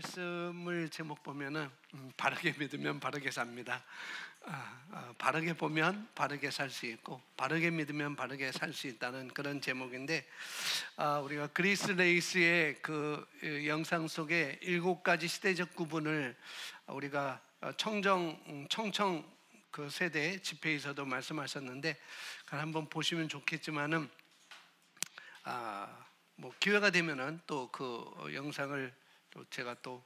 말씀을 제목 보면은 바르게 믿으면 바르게 삽니다. 바르게 보면 바르게 살 수 있고 바르게 믿으면 바르게 살 수 있다는 그런 제목인데, 우리가 그리스 레이스의 그 영상 속에 7가지 시대적 구분을 우리가 청청 그 세대 집회에서도 말씀하셨는데, 그걸 한번 보시면 좋겠지만은 뭐 기회가 되면은 또 그 영상을 또 제가 또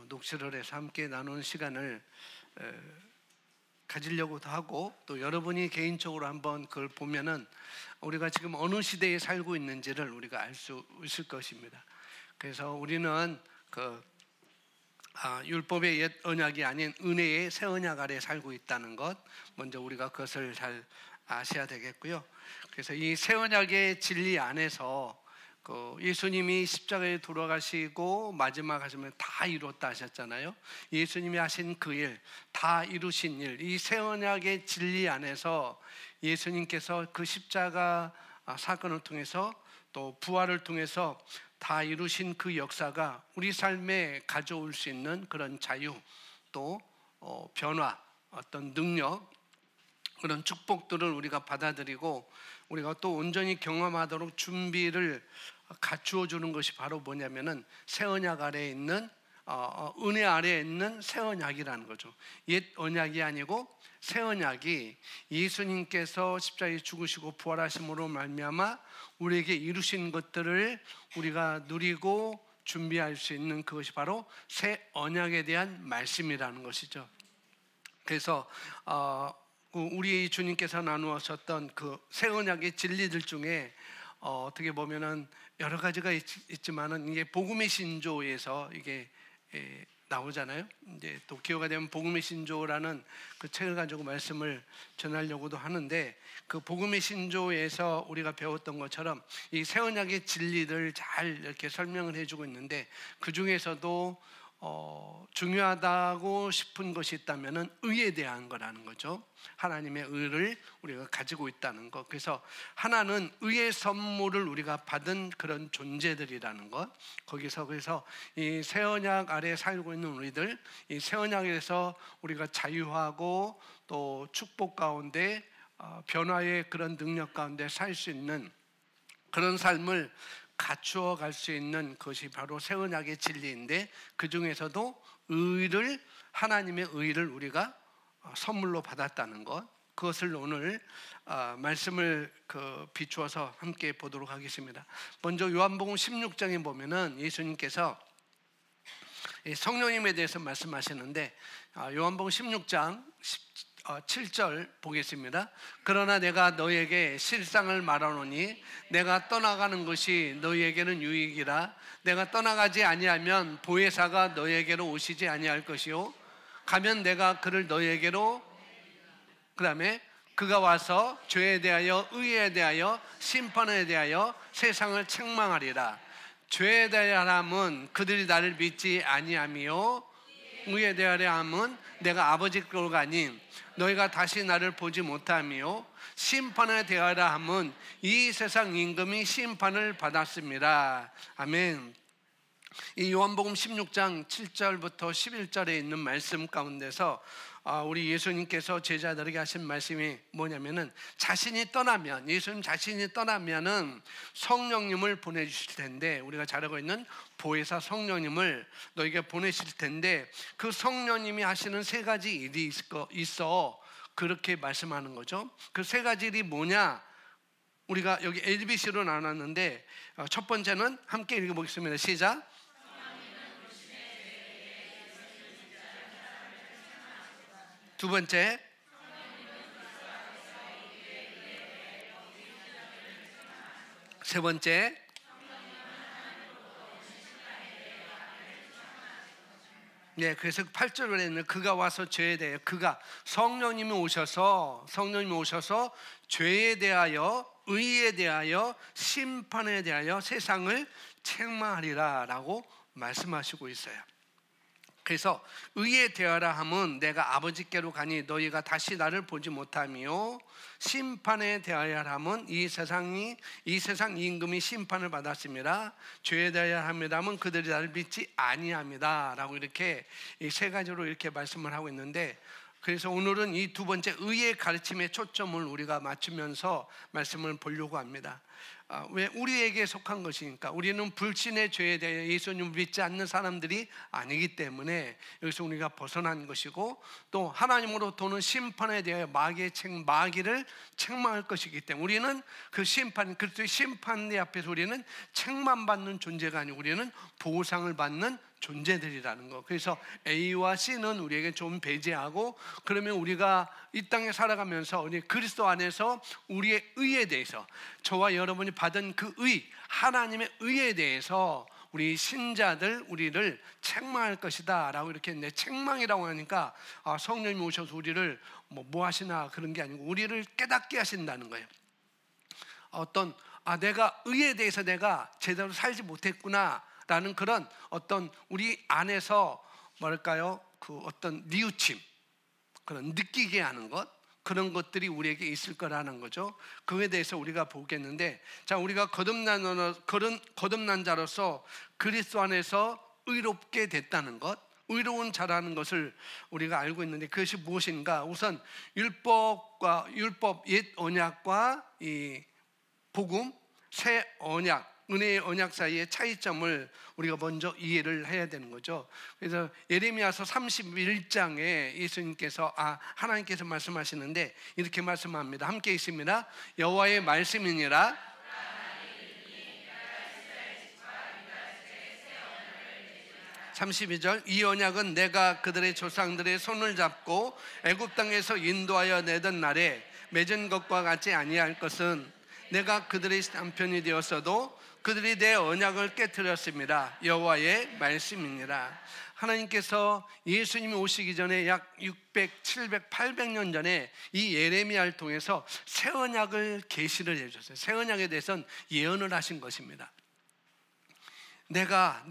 녹취를 해서 함께 나누는 시간을 가지려고도 하고, 또 여러분이 개인적으로 한번 그걸 보면은 우리가 지금 어느 시대에 살고 있는지를 우리가 알 수 있을 것입니다. 그래서 우리는 율법의 옛 언약이 아닌 은혜의 새 언약 아래 살고 있다는 것, 먼저 우리가 그것을 잘 아셔야 되겠고요. 그래서 이 새 언약의 진리 안에서 예수님이 십자가에 돌아가시고 마지막 하시면 다 이뤘다 하셨잖아요. 예수님이 하신 그 일, 다 이루신 일, 이 새 언약의 진리 안에서 예수님께서 그 십자가 사건을 통해서 또 부활을 통해서 다 이루신 그 역사가 우리 삶에 가져올 수 있는 그런 자유, 또 변화, 어떤 능력, 그런 축복들을 우리가 받아들이고 우리가 또 온전히 경험하도록 준비를 갖추어 주는 것이 바로 뭐냐면은 새 언약 아래에 있는 은혜 아래에 있는 새 언약이라는 거죠. 옛 언약이 아니고 새 언약이 예수님께서 십자가에 죽으시고 부활하심으로 말미암아 우리에게 이루신 것들을 우리가 누리고 준비할 수 있는 그것이 바로 새 언약에 대한 말씀이라는 것이죠. 그래서 우리 주님께서 나누었었던 그 새 언약의 진리들 중에 어떻게 보면은 여러 가지가 있지만은 이게 복음의 신조에서 이게 나오잖아요. 이제 또 기회가 되면 복음의 신조라는 그 책을 가지고 말씀을 전하려고도 하는데, 그 복음의 신조에서 우리가 배웠던 것처럼 이 새 언약의 진리를 잘 이렇게 설명을 해주고 있는데, 그 중에서도 중요하다고 싶은 것이 있다면은 의에 대한 거라는 거죠. 하나님의 의를 우리가 가지고 있다는 것. 그래서 하나는 의의 선물을 우리가 받은 그런 존재들이라는 것. 그래서 이 새 언약 아래 살고 있는 우리들, 이 새 언약에서 우리가 자유하고 또 축복 가운데 변화의 그런 능력 가운데 살 수 있는 그런 삶을 갖추어 갈 수 있는 것이 바로 새 언약의 진리인데, 그 중에서도 하나님의 의를 우리가 선물로 받았다는 것, 그것을 오늘 말씀을 비추어서 함께 보도록 하겠습니다. 먼저 요한복음 16장에 보면은 예수님께서 성령님에 대해서 말씀하시는데, 요한복음 16장 7절 보겠습니다. 그러나 내가 너에게 실상을 말하노니 내가 떠나가는 것이 너에게는 유익이라. 내가 떠나가지 아니하면 보혜사가 너에게로 오시지 아니할 것이요, 가면 내가 그를 너에게로, 그 다음에 그가 와서 죄에 대하여 의에 대하여 심판에 대하여 세상을 책망하리라. 죄에 대하여 함은 그들이 나를 믿지 아니하며, 의에 대하여 함은 내가 아버지께로 가니 너희가 다시 나를 보지 못하며, 심판에 대하여 함은 이 세상 임금이 심판을 받았습니다. 아멘. 이 요한복음 16장 7절부터 11절에 있는 말씀 가운데서 우리 예수님께서 제자들에게 하신 말씀이 뭐냐면은, 예수님 자신이 떠나면은 성령님을 보내주실 텐데, 우리가 잘 알고 있는 보혜사 성령님을 너에게 보내실 텐데, 그 성령님이 하시는 3가지 일이 있어 그렇게 말씀하는 거죠. 그 3가지 일이 뭐냐? 우리가 여기 ABC로 나눴는데, 첫 번째는 함께 읽어보겠습니다. 시작. 두 번째, 세 번째, 네, 그래서 8절에 있는 그가 와서 죄에 대하여, 성령님이 오셔서 죄에 대하여 의에 대하여 심판에 대하여 세상을 책망하리라 라고 말씀하시고 있어요. 그래서 의에 대하라 함은 내가 아버지께로 가니 너희가 다시 나를 보지 못하며, 심판에 대하여 함은 이 세상 임금이 심판을 받았습니다. 죄에 대하여 함은 그들이 나를 믿지 아니합니다. 라고 이렇게 이 세 가지로 이렇게 말씀을 하고 있는데, 그래서 오늘은 이 두 번째 의의 가르침에 초점을 우리가 맞추면서 말씀을 보려고 합니다. 왜? 우리에게 속한 것이니까. 우리는 불신의 죄에 대해 예수님을 믿지 않는 사람들이 아니기 때문에 여기서 우리가 벗어난 것이고, 또 하나님으로부터는 심판에 대하여 마귀를 책망할 것이기 때문에 우리는 그 심판, 그리스도의 심판대 앞에서 우리는 책망받는 존재가 아니고 우리는 보상을 받는 존재들이라는 거. 그래서 A와 C는 우리에게 좀 배제하고, 그러면 우리가 이 땅에 살아가면서 우리 그리스도 안에서 우리의 의에 대해서, 저와 여러분이 받은 그 의, 하나님의 의에 대해서 우리 신자들 우리를 책망할 것이다 라고 이렇게 했는데, 책망이라고 하니까 성령님이 오셔서 우리를 뭐 하시나 그런 게 아니고 우리를 깨닫게 하신다는 거예요. 내가 의에 대해서 내가 제대로 살지 못했구나 라는 그런 어떤 우리 안에서 그 어떤 뉘우침, 그런 느끼게 하는 것, 그런 것들이 우리에게 있을 거라는 거죠. 그에 대해서 우리가 보겠는데, 자, 우리가 거듭난 자로서 그리스도 안에서 의롭게 됐다는 것, 의로운 자라는 것을 우리가 알고 있는데, 그것이 무엇인가? 우선 율법 옛 언약과 이 복음 새 언약, 은혜의 언약 사이의 차이점을 우리가 먼저 이해를 해야 되는 거죠. 그래서 예레미야서 31장에 예수님께서 하나님께서 말씀하시는데 이렇게 말씀합니다. 함께 있습니다. 여호와의 말씀이니라. 32절, 이 언약은 내가 그들의 조상들의 손을 잡고 애굽 땅에서 인도하여 내던 날에 맺은 것과 같지 아니할 것은, 내가 그들의 남편이 되었어도 그들이 내 언약을 깨뜨렸습니다. 여호와의 말씀이니라. 하나님께서 예수님이 오시기 전에 약 600, 700, 800년 전에 이 예레미야를 통해서 새 언약을 계시를 해주셨어요. 새 언약에 대해서는 예언을 하신 것입니다. 내가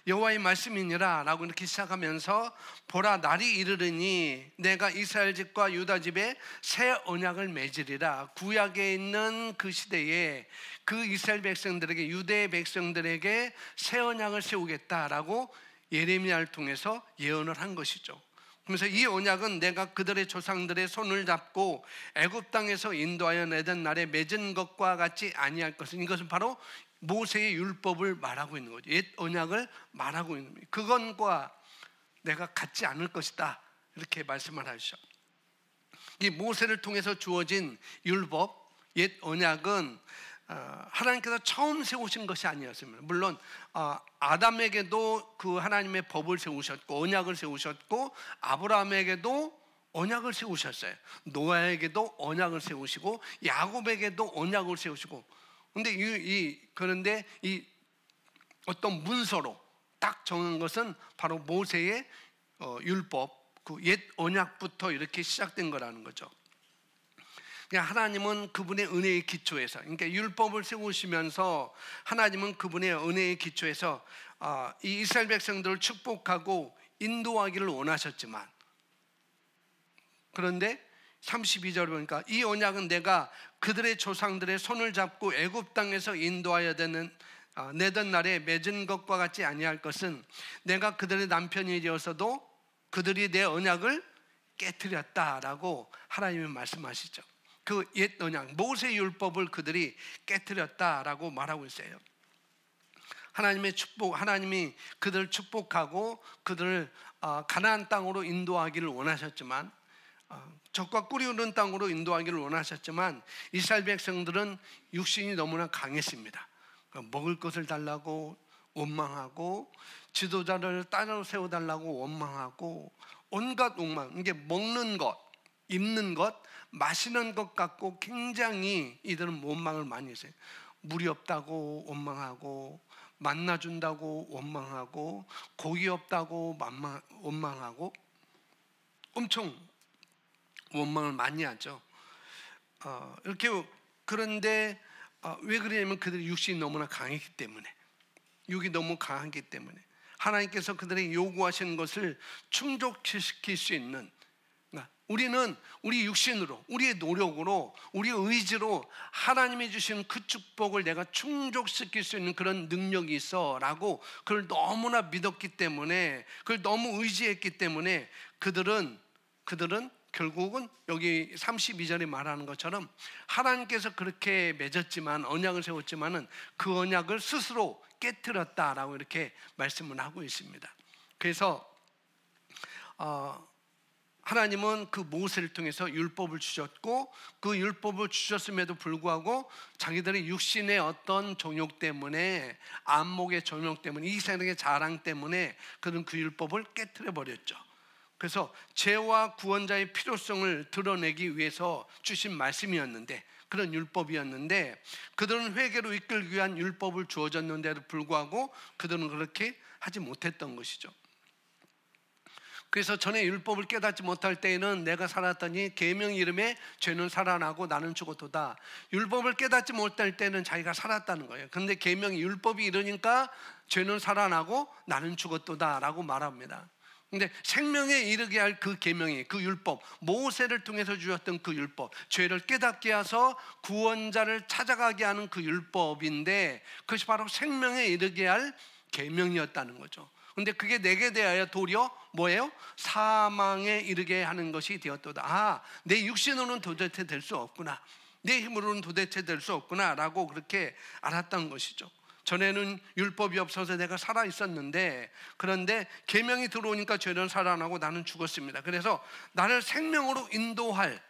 여호와의 말씀이니라 라고 이렇게 시작하면서, 보라 날이 이르르니 내가 이스라엘 집과 유다 집에 새 언약을 맺으리라. 구약에 있는 그 시대에 그 이스라엘 백성들에게, 유대 백성들에게 새 언약을 세우겠다라고 예레미야를 통해서 예언을 한 것이죠. 그래서 이 언약은 내가 그들의 조상들의 손을 잡고 애굽 땅에서 인도하여 내던 날에 맺은 것과 같지 아니할 것은, 이것은 바로 모세의 율법을 말하고 있는 거죠. 옛 언약을 말하고 있는 거예요. 그것과 내가 같지 않을 것이다 이렇게 말씀을 하시죠. 이 모세를 통해서 주어진 율법, 옛 언약은 하나님께서 처음 세우신 것이 아니었습니다. 물론 아담에게도 그 하나님의 법을 세우셨고 언약을 세우셨고, 아브라함에게도 언약을 세우셨어요. 노아에게도 언약을 세우시고, 야곱에게도 언약을 세우시고, 그런데 이 어떤 문서로 딱 정한 것은 바로 모세의 율법, 그 옛 언약부터 이렇게 시작된 거라는 거죠. 그러니까 하나님은 그분의 은혜의 기초에서, 그러니까 율법을 세우시면서 하나님은 그분의 은혜의 기초에서 이 이스라엘 백성들을 축복하고 인도하기를 원하셨지만, 그런데 32절 보니까 이 언약은 내가 그들의 조상들의 손을 잡고 애굽 땅에서 인도하여 내던 날에 맺은 것과 같지 아니할 것은, 내가 그들의 남편이 되어서도 그들이 내 언약을 깨뜨렸다라고 하나님이 말씀하시죠. 그 옛 언약, 모세 율법을 그들이 깨뜨렸다라고 말하고 있어요. 하나님의 축복, 하나님이 그들을 축복하고 그들을 가나안 땅으로 인도하기를 원하셨지만, 적과 꿀이 흐르는 땅으로 인도하기를 원하셨지만, 이스라엘 백성들은 육신이 너무나 강했습니다. 먹을 것을 달라고 원망하고, 지도자를 따로 세워달라고 원망하고, 온갖 원망, 이게 먹는 것, 입는 것, 마시는 것 갖고 굉장히 이들은 원망을 많이 했어요. 물이 없다고 원망하고, 만나준다고 원망하고, 고기 없다고 원망하고, 엄청 원망을 많이 하죠. 그런데 왜 그러냐면 그들의 육신이 너무나 강했기 때문에, 육이 너무 강하기 때문에. 하나님께서 그들에게 요구하시는 것을 충족시킬 수 있는, 우리는 우리 육신으로, 우리의 노력으로, 우리의 의지로 하나님이 주신 그 축복을 내가 충족시킬 수 있는 그런 능력이 있어 라고 그걸 너무나 믿었기 때문에, 그걸 너무 의지했기 때문에 그들은 결국은 여기 32절에 말하는 것처럼 하나님께서 그렇게 맺었지만, 언약을 세웠지만은 그 언약을 스스로 깨트렸다라고 이렇게 말씀을 하고 있습니다. 그래서 하나님은 그 모세를 통해서 율법을 주셨고, 그 율법을 주셨음에도 불구하고 자기들의 육신의 어떤 종욕 때문에, 안목의 종욕 때문에, 이 세상의 자랑 때문에 그들은 그 율법을 깨트려 버렸죠. 그래서 죄와 구원자의 필요성을 드러내기 위해서 주신 말씀이었는데, 그런 율법이었는데, 그들은 회개로 이끌기 위한 율법을 주어졌는데도 불구하고 그들은 그렇게 하지 못했던 것이죠. 그래서 전에 율법을 깨닫지 못할 때에는 내가 살았더니 계명 이름에 죄는 살아나고 나는 죽었도다. 율법을 깨닫지 못할 때는 자기가 살았다는 거예요. 그런데 계명이, 율법이 이르니까 죄는 살아나고 나는 죽었도다 라고 말합니다. 근데 생명에 이르게 할 그 계명이, 그 율법, 모세를 통해서 주셨던 그 율법, 죄를 깨닫게 해서 구원자를 찾아가게 하는 그 율법인데, 그것이 바로 생명에 이르게 할 계명이었다는 거죠. 근데 그게 내게 대하여 도리어 뭐예요? 사망에 이르게 하는 것이 되었도다. 내 육신으로는 도대체 될 수 없구나, 내 힘으로는 도대체 될 수 없구나 라고 그렇게 알았던 것이죠. 전에는 율법이 없어서 내가 살아 있었는데, 그런데 계명이 들어오니까 죄는 살아나고 나는 죽었습니다. 그래서 나를 생명으로 인도할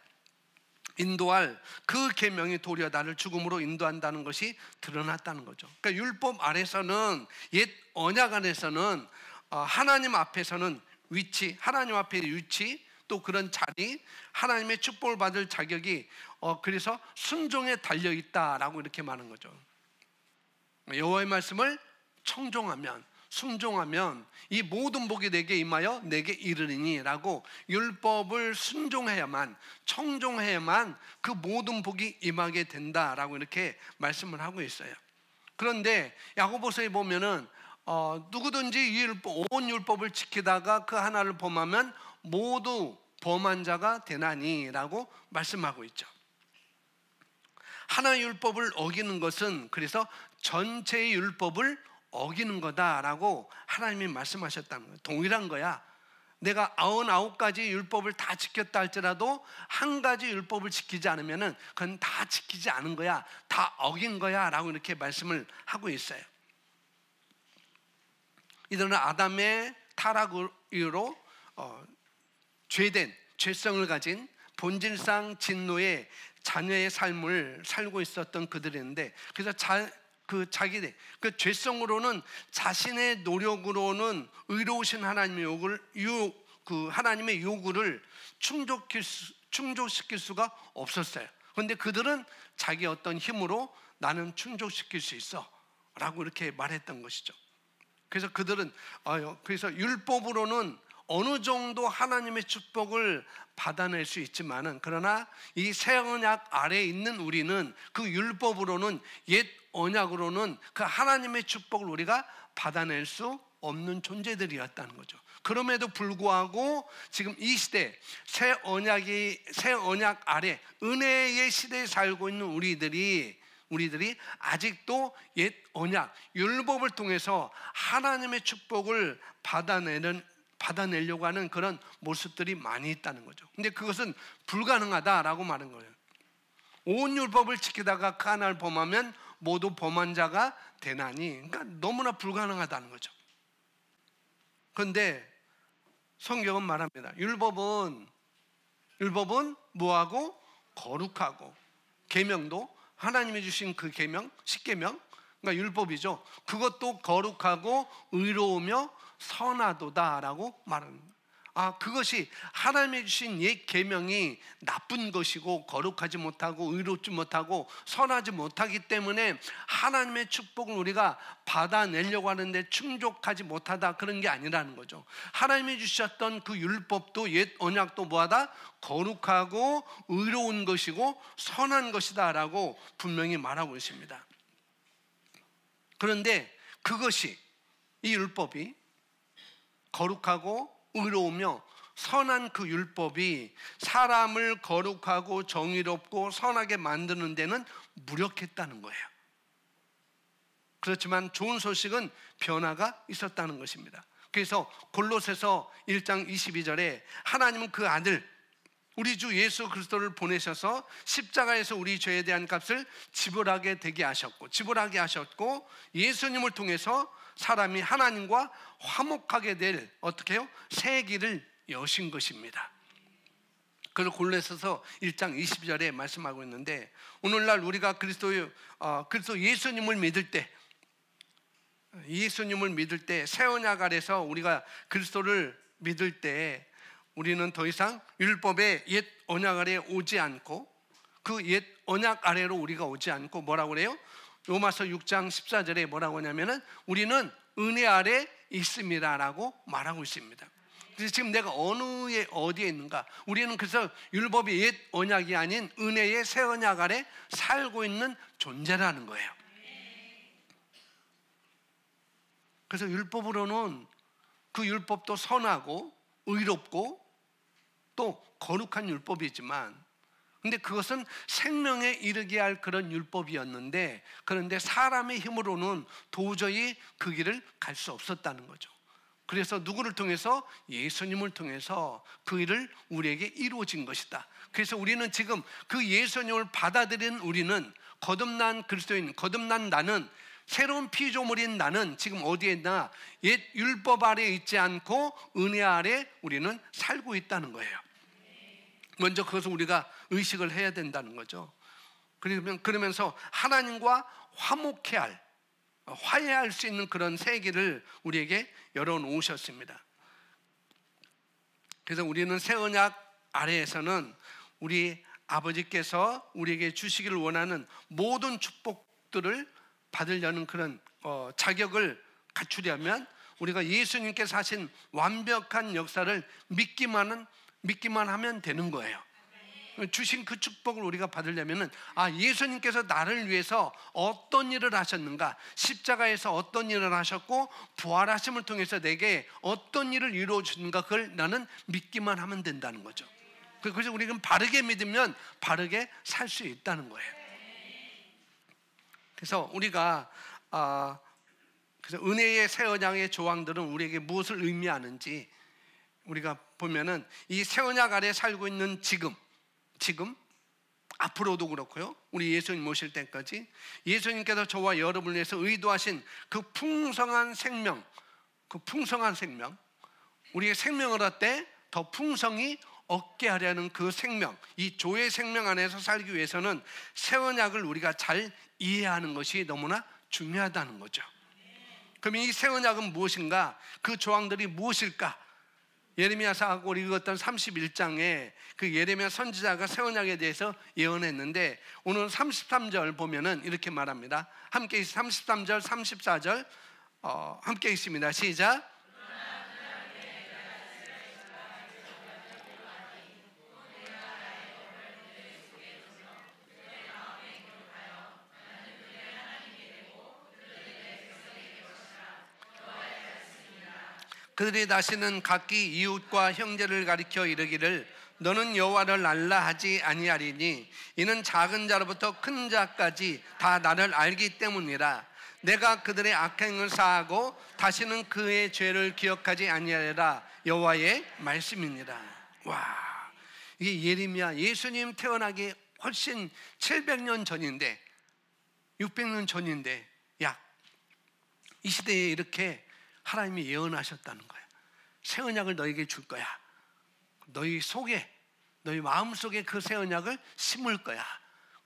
그 계명이 도리어 나를 죽음으로 인도한다는 것이 드러났다는 거죠. 그러니까 율법 아래서는, 옛 언약 안에서는 하나님 앞에서는 위치, 하나님 앞의 위치, 또 그런 자리, 하나님의 축복을 받을 자격이 그래서 순종에 달려 있다라고 이렇게 말하는 거죠. 여호와의 말씀을 청종하면, 순종하면 이 모든 복이 내게 임하여 내게 이르리니 라고, 율법을 순종해야만, 청종해야만 그 모든 복이 임하게 된다라고 이렇게 말씀을 하고 있어요. 그런데 야고보서에 보면은 누구든지 이 온 율법을 지키다가 그 하나를 범하면 모두 범한 자가 되나니 라고 말씀하고 있죠. 하나의 율법을 어기는 것은 그래서 전체의 율법을 어기는 거다라고 하나님이 말씀하셨다는 거예요. 동일한 거야. 내가 99가지 율법을 다 지켰다 할지라도 한 가지 율법을 지키지 않으면은 그건 다 지키지 않은 거야, 다 어긴 거야 라고 이렇게 말씀을 하고 있어요. 이들은 아담의 타락으로 죄성을 가진 본질상 진노의 자녀의 삶을 살고 있었던 그들인데, 그래서 자기네 그 죄성으로는, 자신의 노력으로는 의로우신 하나님의 하나님의 요구를 충족시킬 수가 없었어요. 그런데 그들은 자기 어떤 힘으로 나는 충족시킬 수 있어라고 이렇게 말했던 것이죠. 그래서 그들은 그래서 율법으로는 어느 정도 하나님의 축복을 받아낼 수 있지만은, 그러나 이 새 언약 아래에 있는 우리는 그 율법으로는, 옛 언약으로는 그 하나님의 축복을 우리가 받아낼 수 없는 존재들이었다는 거죠. 그럼에도 불구하고 지금 이 시대, 새 언약 아래 은혜의 시대에 살고 있는 우리들이 아직도 옛 언약, 율법을 통해서 하나님의 축복을 받아내려고 하는 그런 모습들이 많이 있다는 거죠. 근데 그것은 불가능하다라고 말한 거예요. 온 율법을 지키다가 그 하나를 범하면 모두 범한 자가 되나니, 그러니까 너무나 불가능하다는 거죠. 그런데 성경은 말합니다. 율법은 뭐하고? 거룩하고, 계명도 하나님이 주신 그 계명, 십계명, 그러니까 율법이죠. 그것도 거룩하고 의로우며 선하도다라고 말합니다. 그것이 하나님이 주신 옛 계명이 나쁜 것이고 거룩하지 못하고 의롭지 못하고 선하지 못하기 때문에 하나님의 축복을 우리가 받아내려고 하는데 충족하지 못하다, 그런 게 아니라는 거죠. 하나님이 주셨던 그 율법도, 옛 언약도 뭐하다? 거룩하고 의로운 것이고 선한 것이다 라고 분명히 말하고 있습니다. 그런데 그것이, 이 율법이 거룩하고 의로우며 선한 그 율법이 사람을 거룩하고 정의롭고 선하게 만드는 데는 무력했다는 거예요. 그렇지만 좋은 소식은 변화가 있었다는 것입니다. 그래서 골로새서 1장 22절에 하나님은 그 아들 우리 주 예수 그리스도를 보내셔서 십자가에서 우리 죄에 대한 값을 지불하게 하셨고 예수님을 통해서 사람이 하나님과 화목하게 될 어떻게 해요? 새 길을 여신 것입니다. 그래서 골로새서 1장 20절에 말씀하고 있는데 오늘날 우리가 그리스도 예수님을 믿을 때 새 언약 아래서 우리가 그리스도를 믿을 때 우리는 더 이상 율법의 옛 언약 아래에 오지 않고 그 옛 언약 아래로 우리가 오지 않고 뭐라고 그래요? 로마서 6장 14절에 뭐라고 하냐면은 우리는 은혜 아래 있습니다라고 말하고 있습니다. 그래서 지금 내가 어디에 있는가? 우리는 그래서 율법의 옛 언약이 아닌 은혜의 새 언약 아래 살고 있는 존재라는 거예요. 그래서 율법으로는 그 율법도 선하고 의롭고 또 거룩한 율법이지만 근데 그것은 생명에 이르게 할 그런 율법이었는데 그런데 사람의 힘으로는 도저히 그 길을 갈 수 없었다는 거죠. 그래서 누구를 통해서? 예수님을 통해서 그 일을 우리에게 이루어진 것이다. 그래서 우리는 지금 그 예수님을 받아들인 우리는 거듭난 그리스도인, 거듭난 나는 새로운 피조물인 나는 지금 어디에 있나? 옛 율법 아래 있지 않고 은혜 아래 우리는 살고 있다는 거예요. 먼저 그것을 우리가 의식을 해야 된다는 거죠. 그러면서 하나님과 화해할 수 있는 그런 세계를 우리에게 열어놓으셨습니다. 그래서 우리는 새 언약 아래에서는 우리 아버지께서 우리에게 주시기를 원하는 모든 축복들을 받으려는 그런 자격을 갖추려면 우리가 예수님께서 하신 완벽한 역사를 믿기만 하면 되는 거예요. 주신 그 축복을 우리가 받으려면 예수님께서 나를 위해서 어떤 일을 하셨는가, 십자가에서 어떤 일을 하셨고 부활하심을 통해서 내게 어떤 일을 이루어 주는가, 그걸 나는 믿기만 하면 된다는 거죠. 그래서 우리가 바르게 믿으면 바르게 살 수 있다는 거예요. 그래서 우리가 그래서 은혜의 새 언약의 조항들은 우리에게 무엇을 의미하는지 우리가 보면은 이 새 언약 아래 살고 있는 지금 앞으로도 그렇고요. 우리 예수님 모실 때까지 예수님께서 저와 여러분을 위해서 의도하신 그 풍성한 생명, 우리의 생명을 얻되 더 풍성히 얻게 하려는 그 생명, 이 조의 생명 안에서 살기 위해서는 새 언약을 우리가 잘 이해하는 것이 너무나 중요하다는 거죠. 그럼 이 새 언약은 무엇인가? 그 조항들이 무엇일까? 예레미야서하고 우리 읽었던 31장에 그 예레미야 선지자가 새 언약에 대해서 예언했는데 오늘 33절 보면은 이렇게 말합니다. 함께 33절, 34절 함께 읽습니다. 시작. 그들이 다시는 각기 이웃과 형제를 가리켜 이르기를 너는 여호와를 알라 하지 아니하리니 이는 작은 자로부터 큰 자까지 다 나를 알기 때문이라. 내가 그들의 악행을 사하고 다시는 그의 죄를 기억하지 아니하리라. 여호와의 말씀이니라. 와, 이게 예레미야 예수님 태어나기 훨씬 700년 전인데 600년 전인데 약 이 시대에 이렇게 하나님이 예언하셨다는 거예요. 새 언약을 너에게 줄 거야. 너희 마음 속에 그 새 언약을 심을 거야.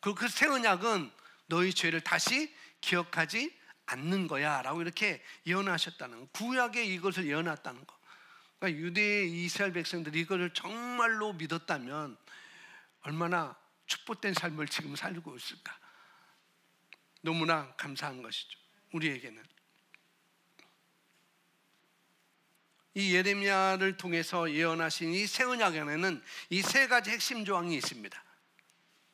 그리고 그 새 언약은 너희 죄를 다시 기억하지 않는 거야 라고 이렇게 예언하셨다는 거. 구약에 이것을 예언했다는 거. 그러니까 유대의 이스라엘 백성들이 이것을 정말로 믿었다면 얼마나 축복된 삶을 지금 살고 있을까. 너무나 감사한 것이죠. 우리에게는. 이 예레미야를 통해서 예언하신 이 새 언약 안에는 이 세 가지 핵심 조항이 있습니다.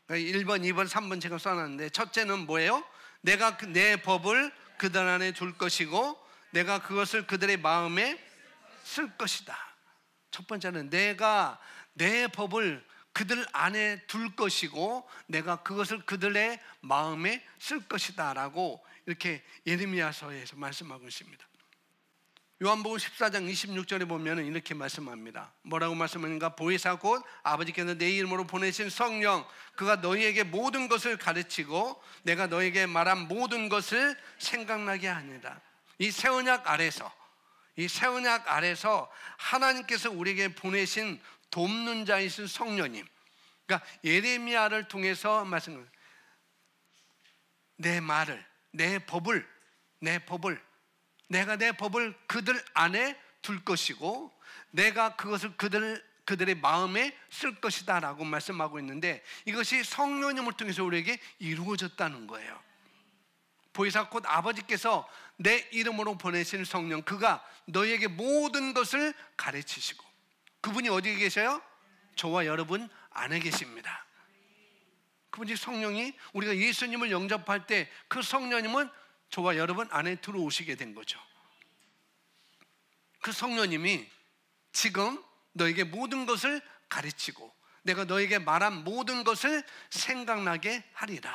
1번, 2번, 3번 제가 써놨는데 첫째는 뭐예요? 내가 내 법을 그들 안에 둘 것이고 내가 그것을 그들의 마음에 쓸 것이다. 첫 번째는 내가 내 법을 그들 안에 둘 것이고 내가 그것을 그들의 마음에 쓸 것이다 라고 이렇게 예레미야서에서 말씀하고 있습니다. 요한복음 14장 26절에 보면 이렇게 말씀합니다. 뭐라고 말씀하는가? 보혜사 곧 아버지께서 내 이름으로 보내신 성령, 그가 너희에게 모든 것을 가르치고 내가 너희에게 말한 모든 것을 생각나게 하니라. 이 새 언약 아래서 하나님께서 우리에게 보내신 돕는 자이신 성령님, 그러니까 예레미야를 통해서 말씀합니다. 내가 내 법을 그들 안에 둘 것이고 내가 그것을 그들의 마음에 쓸 것이다 라고 말씀하고 있는데, 이것이 성령님을 통해서 우리에게 이루어졌다는 거예요. 보혜사 곧 아버지께서 내 이름으로 보내신 성령, 그가 너희에게 모든 것을 가르치시고, 그분이 어디에 계셔요? 저와 여러분 안에 계십니다. 그분이 성령이, 우리가 예수님을 영접할 때 그 성령님은 저와 여러분 안에 들어오시게 된 거죠. 그 성령님이 지금 너에게 모든 것을 가르치고 내가 너에게 말한 모든 것을 생각나게 하리라.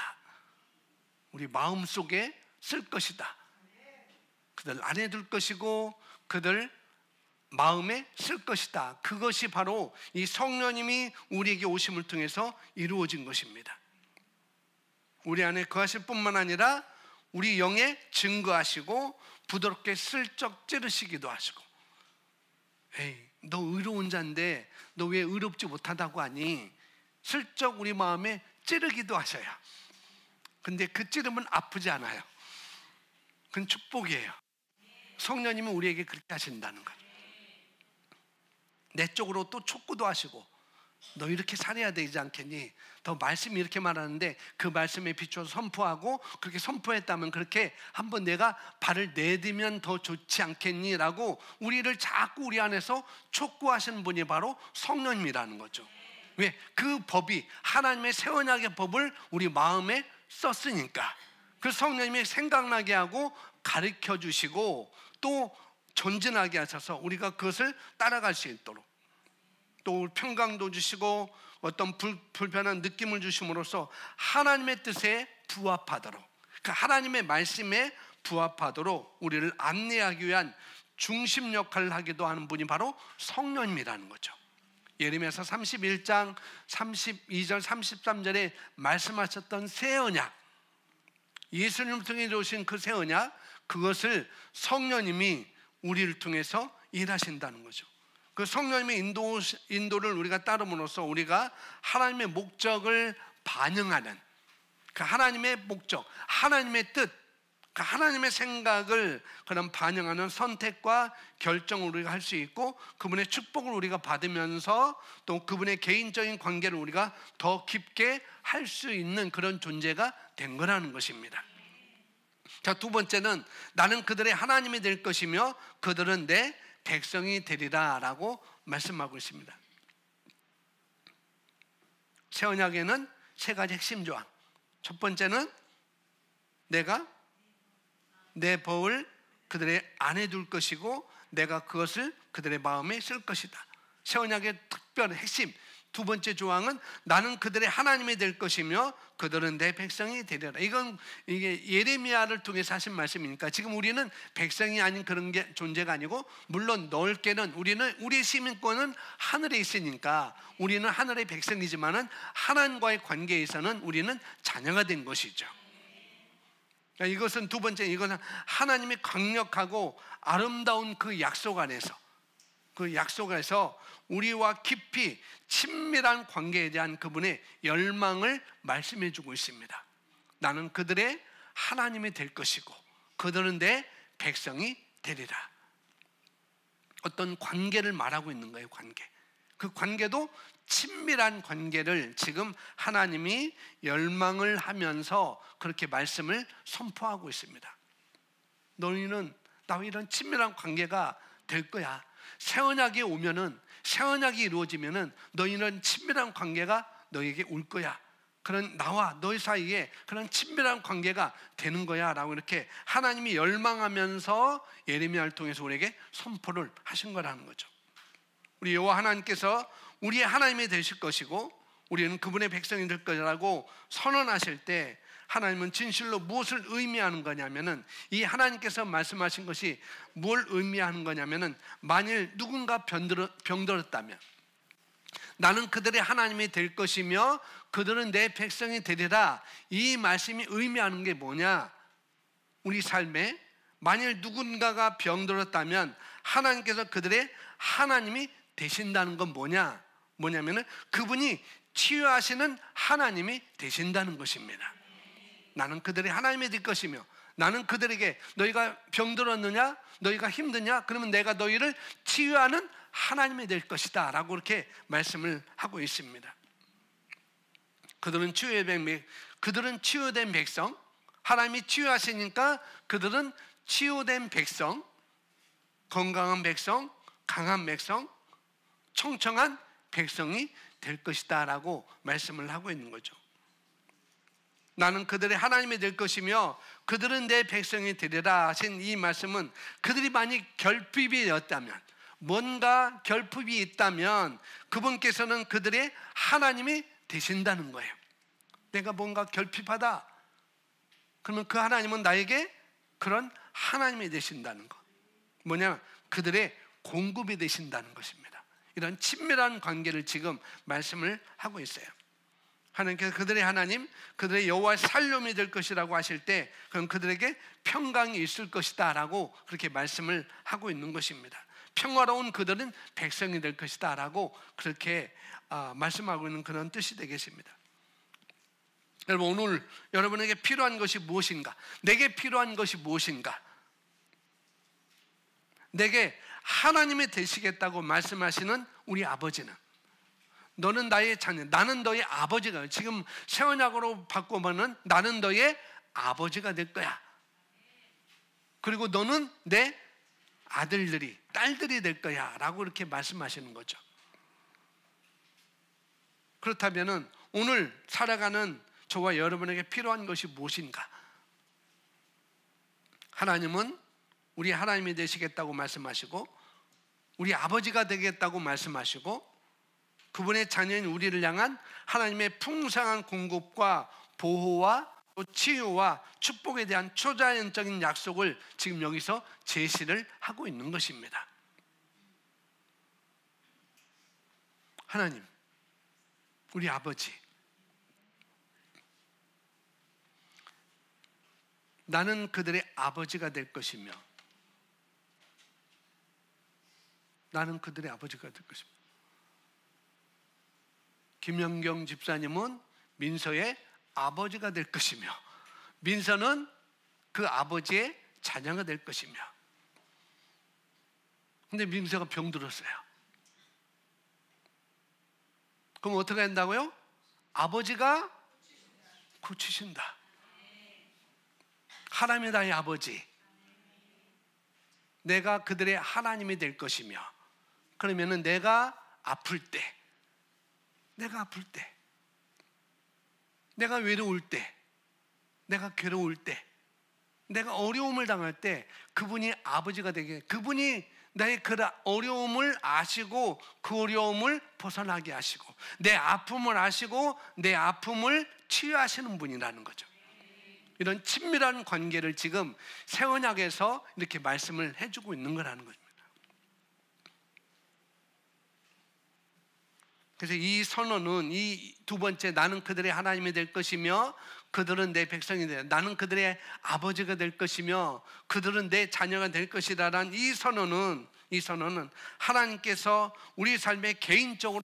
우리 마음속에 쓸 것이다. 그들 안에 둘 것이고 그들 마음에 쓸 것이다. 그것이 바로 이 성령님이 우리에게 오심을 통해서 이루어진 것입니다. 우리 안에 거하실 뿐만 아니라 우리 영에 증거하시고 부드럽게 슬쩍 찌르시기도 하시고, 에이, 너 의로운 자인데 너 왜 의롭지 못하다고 하니? 슬쩍 우리 마음에 찌르기도 하셔요. 근데 그 찌르면 아프지 않아요. 그건 축복이에요. 성령님은 우리에게 그렇게 하신다는 거예요. 내 쪽으로 또 촉구도 하시고, 너 이렇게 살아야 되지 않겠니? 더 말씀이 이렇게 말하는데 그 말씀에 비추어서 선포하고, 그렇게 선포했다면 그렇게 한번 내가 발을 내디면 더 좋지 않겠니? 라고 우리를 자꾸 우리 안에서 촉구하시는 분이 바로 성령님이라는 거죠. 왜? 그 법이 하나님의 새 언약의 법을 우리 마음에 썼으니까. 그 성령님이 생각나게 하고 가르쳐 주시고 또 전진하게 하셔서 우리가 그것을 따라갈 수 있도록, 또 평강도 주시고 어떤 불편한 느낌을 주심으로써 하나님의 뜻에 부합하도록, 그 하나님의 말씀에 부합하도록 우리를 안내하기 위한 중심 역할을 하기도 하는 분이 바로 성령님이라는 거죠. 예레미야서 31장 32절 33절에 말씀하셨던 새 언약, 예수님을 통해 이루신 그 새 언약, 그것을 성령님이 우리를 통해서 일하신다는 거죠. 그 성령님의 인도를 우리가 따름으로써 우리가 하나님의 목적을 반영하는, 그 하나님의 목적, 하나님의 뜻, 그 하나님의 생각을 그런 반영하는 선택과 결정을 우리가 할 수 있고, 그분의 축복을 우리가 받으면서 또 그분의 개인적인 관계를 우리가 더 깊게 할 수 있는 그런 존재가 된 거라는 것입니다. 자, 두 번째는 나는 그들의 하나님이 될 것이며 그들은 내 백성이 되리라 라고 말씀하고 있습니다. 새 언약에는 세 가지 핵심 조항. 첫 번째는 내가 내 법을 그들의 안에 둘 것이고 내가 그것을 그들의 마음에 쓸 것이다. 새 언약의 특별한 핵심 두 번째 조항은 나는 그들의 하나님이 될 것이며 그들은 내 백성이 되리라. 이게 예레미야를 통해서 하신 말씀이니까 지금 우리는 백성이 아닌 그런 게 존재가 아니고, 물론 넓게는 우리의 시민권은 하늘에 있으니까 우리는 하늘의 백성이지만은 하나님과의 관계에서는 우리는 자녀가 된 것이죠. 그러니까 이것은 두 번째, 이것은 하나님의 강력하고 아름다운 그 약속 안에서, 그 약속에서 우리와 깊이 친밀한 관계에 대한 그분의 열망을 말씀해 주고 있습니다. 나는 그들의 하나님이 될 것이고 그들은 내 백성이 되리라. 어떤 관계를 말하고 있는 거예요. 관계. 그 관계도 친밀한 관계를 지금 하나님이 열망을 하면서 그렇게 말씀을 선포하고 있습니다. 너희는 나와 이런 친밀한 관계가 될 거야. 새 언약이 오면은, 새 언약이 이루어지면은 너희는 친밀한 관계가 너희에게 올 거야. 그런 나와 너희 사이에 그런 친밀한 관계가 되는 거야 라고 이렇게 하나님이 열망하면서 예레미야를 통해서 우리에게 선포를 하신 거라는 거죠. 우리 여호와 하나님께서 우리의 하나님이 되실 것이고 우리는 그분의 백성이 될 거라고 선언하실 때 하나님은 진실로 무엇을 의미하는 거냐면은, 이 하나님께서 말씀하신 것이 뭘 의미하는 거냐면은, 만일 누군가 병들었다면 나는 그들의 하나님이 될 것이며 그들은 내 백성이 되리라. 이 말씀이 의미하는 게 뭐냐? 우리 삶에 만일 누군가가 병들었다면 하나님께서 그들의 하나님이 되신다는 건 뭐냐면은 그분이 치유하시는 하나님이 되신다는 것입니다. 나는 그들의 하나님이 될 것이며, 나는 그들에게 너희가 병들었느냐, 너희가 힘드냐, 그러면 내가 너희를 치유하는 하나님이 될 것이다 라고 이렇게 말씀을 하고 있습니다. 그들은 치유된 백성, 하나님이 치유하시니까 그들은 치유된 백성, 건강한 백성, 강한 백성, 청청한 백성이 될 것이다 라고 말씀을 하고 있는 거죠. 나는 그들의 하나님이 될 것이며 그들은 내 백성이 되리라 하신 이 말씀은, 그들이 만약 결핍이 되었다면, 뭔가 결핍이 있다면 그분께서는 그들의 하나님이 되신다는 거예요. 내가 뭔가 결핍하다 그러면 그 하나님은 나에게 그런 하나님이 되신다는 것, 뭐냐, 그들의 공급이 되신다는 것입니다. 이런 친밀한 관계를 지금 말씀을 하고 있어요. 하나님께서 그들의 하나님, 그들의 여호와의 살림이 될 것이라고 하실 때 그럼 그들에게 평강이 있을 것이다 라고 그렇게 말씀을 하고 있는 것입니다. 평화로운 그들은 백성이 될 것이다 라고 그렇게 말씀하고 있는 그런 뜻이 되겠습니다. 여러분, 오늘 여러분에게 필요한 것이 무엇인가? 내게 필요한 것이 무엇인가? 내게 하나님이 되시겠다고 말씀하시는 우리 아버지는, 너는 나의 자녀, 나는 너의 아버지가, 지금 새 언약으로 바꾸면은 나는 너의 아버지가 될 거야. 그리고 너는 내 아들들이, 딸들이 될 거야 라고 이렇게 말씀하시는 거죠. 그렇다면은 오늘 살아가는 저와 여러분에게 필요한 것이 무엇인가? 하나님은 우리 하나님이 되시겠다고 말씀하시고 우리 아버지가 되겠다고 말씀하시고 그분의 자녀인 우리를 향한 하나님의 풍성한 공급과 보호와 또 치유와 축복에 대한 초자연적인 약속을 지금 여기서 제시를 하고 있는 것입니다. 하나님, 우리 아버지, 나는 그들의 아버지가 될 것이며 나는 그들의 아버지가 될 것입니다. 김영경 집사님은 민서의 아버지가 될 것이며 민서는 그 아버지의 자녀가 될 것이며, 근데 민서가 병들었어요. 그럼 어떻게 한다고요? 아버지가 고치신다. 하나님이 나의 아버지, 내가 그들의 하나님이 될 것이며, 그러면은 내가 아플 때, 내가 외로울 때, 내가 괴로울 때, 내가 어려움을 당할 때 그분이 아버지가 되게, 그분이 나의 그 어려움을 아시고 그 어려움을 벗어나게 하시고 내 아픔을 아시고 내 아픔을 치유하시는 분이라는 거죠. 이런 친밀한 관계를 지금 새 언약에서 이렇게 말씀을 해주고 있는 거라는 겁니다. 그래서 이 선언은, 이 두 번째, 나는 그들의 하나님이 될 것이며 그들은 내 백성이 되리라, 나는 그들의 아버지가 될 것이며 그들은 내 자녀가 될 것이라는 이 선언은 하나님께서 우리 삶에 개인적으로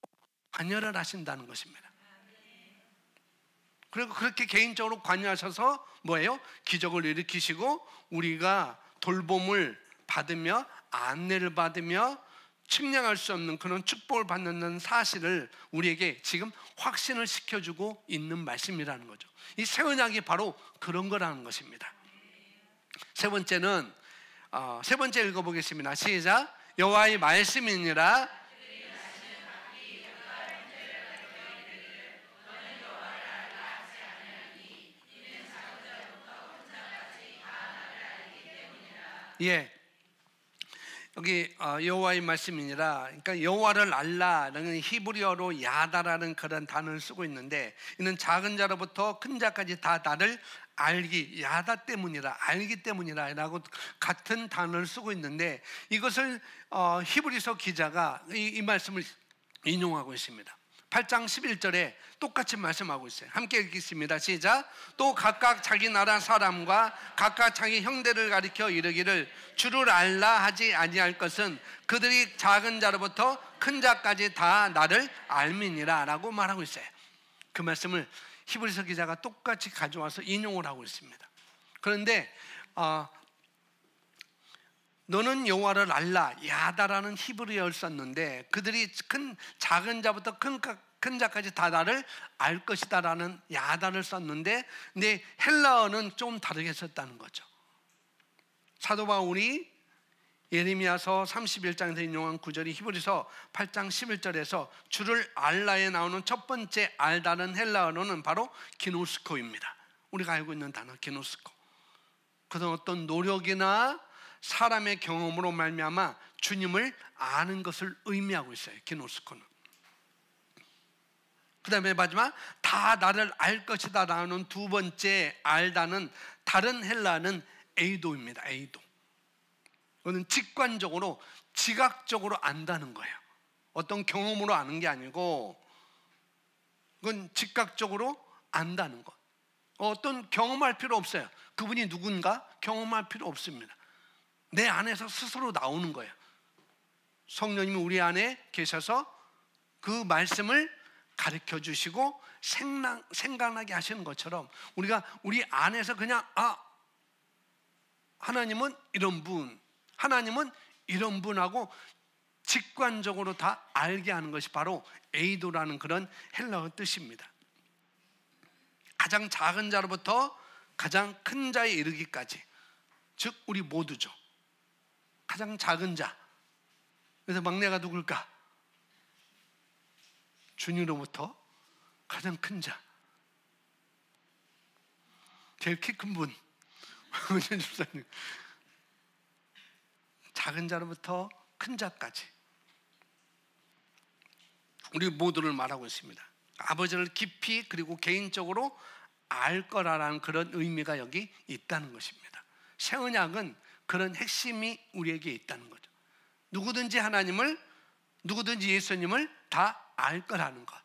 관여를 하신다는 것입니다. 그리고 그렇게 개인적으로 관여하셔서 뭐예요? 기적을 일으키시고 우리가 돌봄을 받으며 안내를 받으며 측량할 수 없는 그런 축복을 받는 사실을 우리에게 지금 확신을 시켜주고 있는 말씀이라는 거죠. 이 새 언약이 바로 그런 거라는 것입니다. 세 번째 읽어보겠습니다. 시작. 여호와의 말씀이니라. 예, 여기 여호와의 말씀이니라. 그러니까 여호와를 알라라는 히브리어로 야다라는 그런 단어를 쓰고 있는데, 이는 작은 자로부터 큰 자까지 다 나를 알기, 야다 때문이라, 알기 때문이라라고 같은 단어를 쓰고 있는데, 이것을 히브리서 기자가 이 말씀을 인용하고 있습니다. 8장 11절에 똑같이 말씀하고 있어요. 함께 읽겠습니다. 시작. 또 각각 자기 나라 사람과 각각 자기 형제를 가리켜 이르기를 주를 알라 하지 아니할 것은 그들이 작은 자로부터 큰 자까지 다 나를 알미니라 라고 말하고 있어요. 그 말씀을 히브리서 기자가 똑같이 가져와서 인용을 하고 있습니다. 그런데 너는 여호와를 알라, 야다라는 히브리어를 썼는데, 그들이 작은 자부터 큰 자까지 다 나를 알 것이다라는 야다를 썼는데, 근데 헬라어는 좀 다르게 썼다는 거죠. 사도 바울이 예레미야서 31장에서 인용한 구절이 히브리서 8장 11절에서 주를 알라에 나오는 첫 번째 알다는 헬라어로는 바로 기노스코입니다. 우리가 알고 있는 단어 기노스코. 그런 어떤 노력이나 사람의 경험으로 말미암아 주님을 아는 것을 의미하고 있어요. 기노스코는. 그 다음에 마지막 다 나를 알 것이다 라는 두 번째 알다는 다른 헬라는 에이도입니다. 에이도. 이거는 직관적으로 지각적으로 안다는 거예요. 어떤 경험으로 아는 게 아니고 이건 즉각적으로 안다는 것. 어떤 경험할 필요 없어요. 그분이 누군가 경험할 필요 없습니다. 내 안에서 스스로 나오는 거예요. 성령님이 우리 안에 계셔서 그 말씀을 가르쳐 주시고 생각나게 하시는 것처럼 우리가 우리 안에서 그냥 하나님은 이런 분, 하나님은 이런 분하고 직관적으로 다 알게 하는 것이 바로 에이도라는 그런 헬라어 뜻입니다. 가장 작은 자로부터 가장 큰 자에 이르기까지, 즉 우리 모두죠. 가장 작은 자. 그래서 막내가 누굴까? 주님으로부터 가장 큰 자. 제일 키 큰 분. 집사님. 작은 자로부터 큰 자까지. 우리 모두를 말하고 있습니다. 아버지를 깊이 그리고 개인적으로 알 거라는 그런 의미가 여기 있다는 것입니다. 새 언약은 그런 핵심이 우리에게 있다는 거죠. 누구든지 하나님을, 누구든지 예수님을 다 알 거라는 것.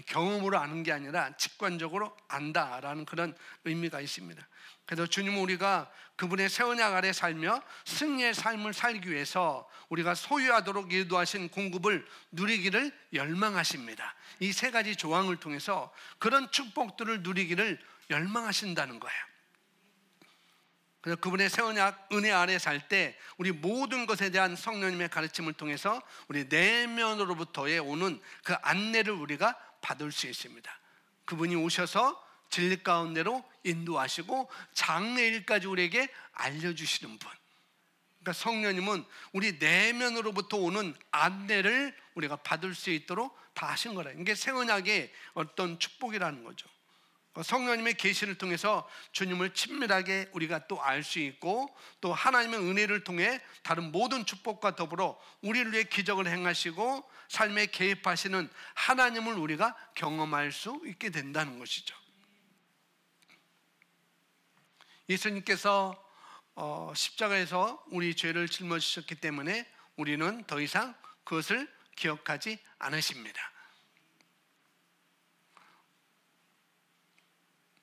경험으로 아는 게 아니라 직관적으로 안다라는 그런 의미가 있습니다. 그래서 주님은 우리가 그분의 새 언약 아래 살며 승리의 삶을 살기 위해서 우리가 소유하도록 인도하신 공급을 누리기를 열망하십니다. 이 세 가지 조항을 통해서 그런 축복들을 누리기를 열망하신다는 거예요. 그래서 그분의 새 언약 은혜 아래 살 때 우리 모든 것에 대한 성령님의 가르침을 통해서 우리 내면으로부터의 오는 그 안내를 우리가 받을 수 있습니다. 그분이 오셔서 진리 가운데로 인도하시고 장래일까지 우리에게 알려주시는 분. 그러니까 성령님은 우리 내면으로부터 오는 안내를 우리가 받을 수 있도록 다 하신 거라. 이게 새 언약의 어떤 축복이라는 거죠. 성령님의 계시를 통해서 주님을 친밀하게 우리가 또 알 수 있고, 또 하나님의 은혜를 통해 다른 모든 축복과 더불어 우리를 위해 기적을 행하시고 삶에 개입하시는 하나님을 우리가 경험할 수 있게 된다는 것이죠. 예수님께서 십자가에서 우리 죄를 짊어지셨기 때문에 우리는 더 이상 그것을 기억하지 않으십니다.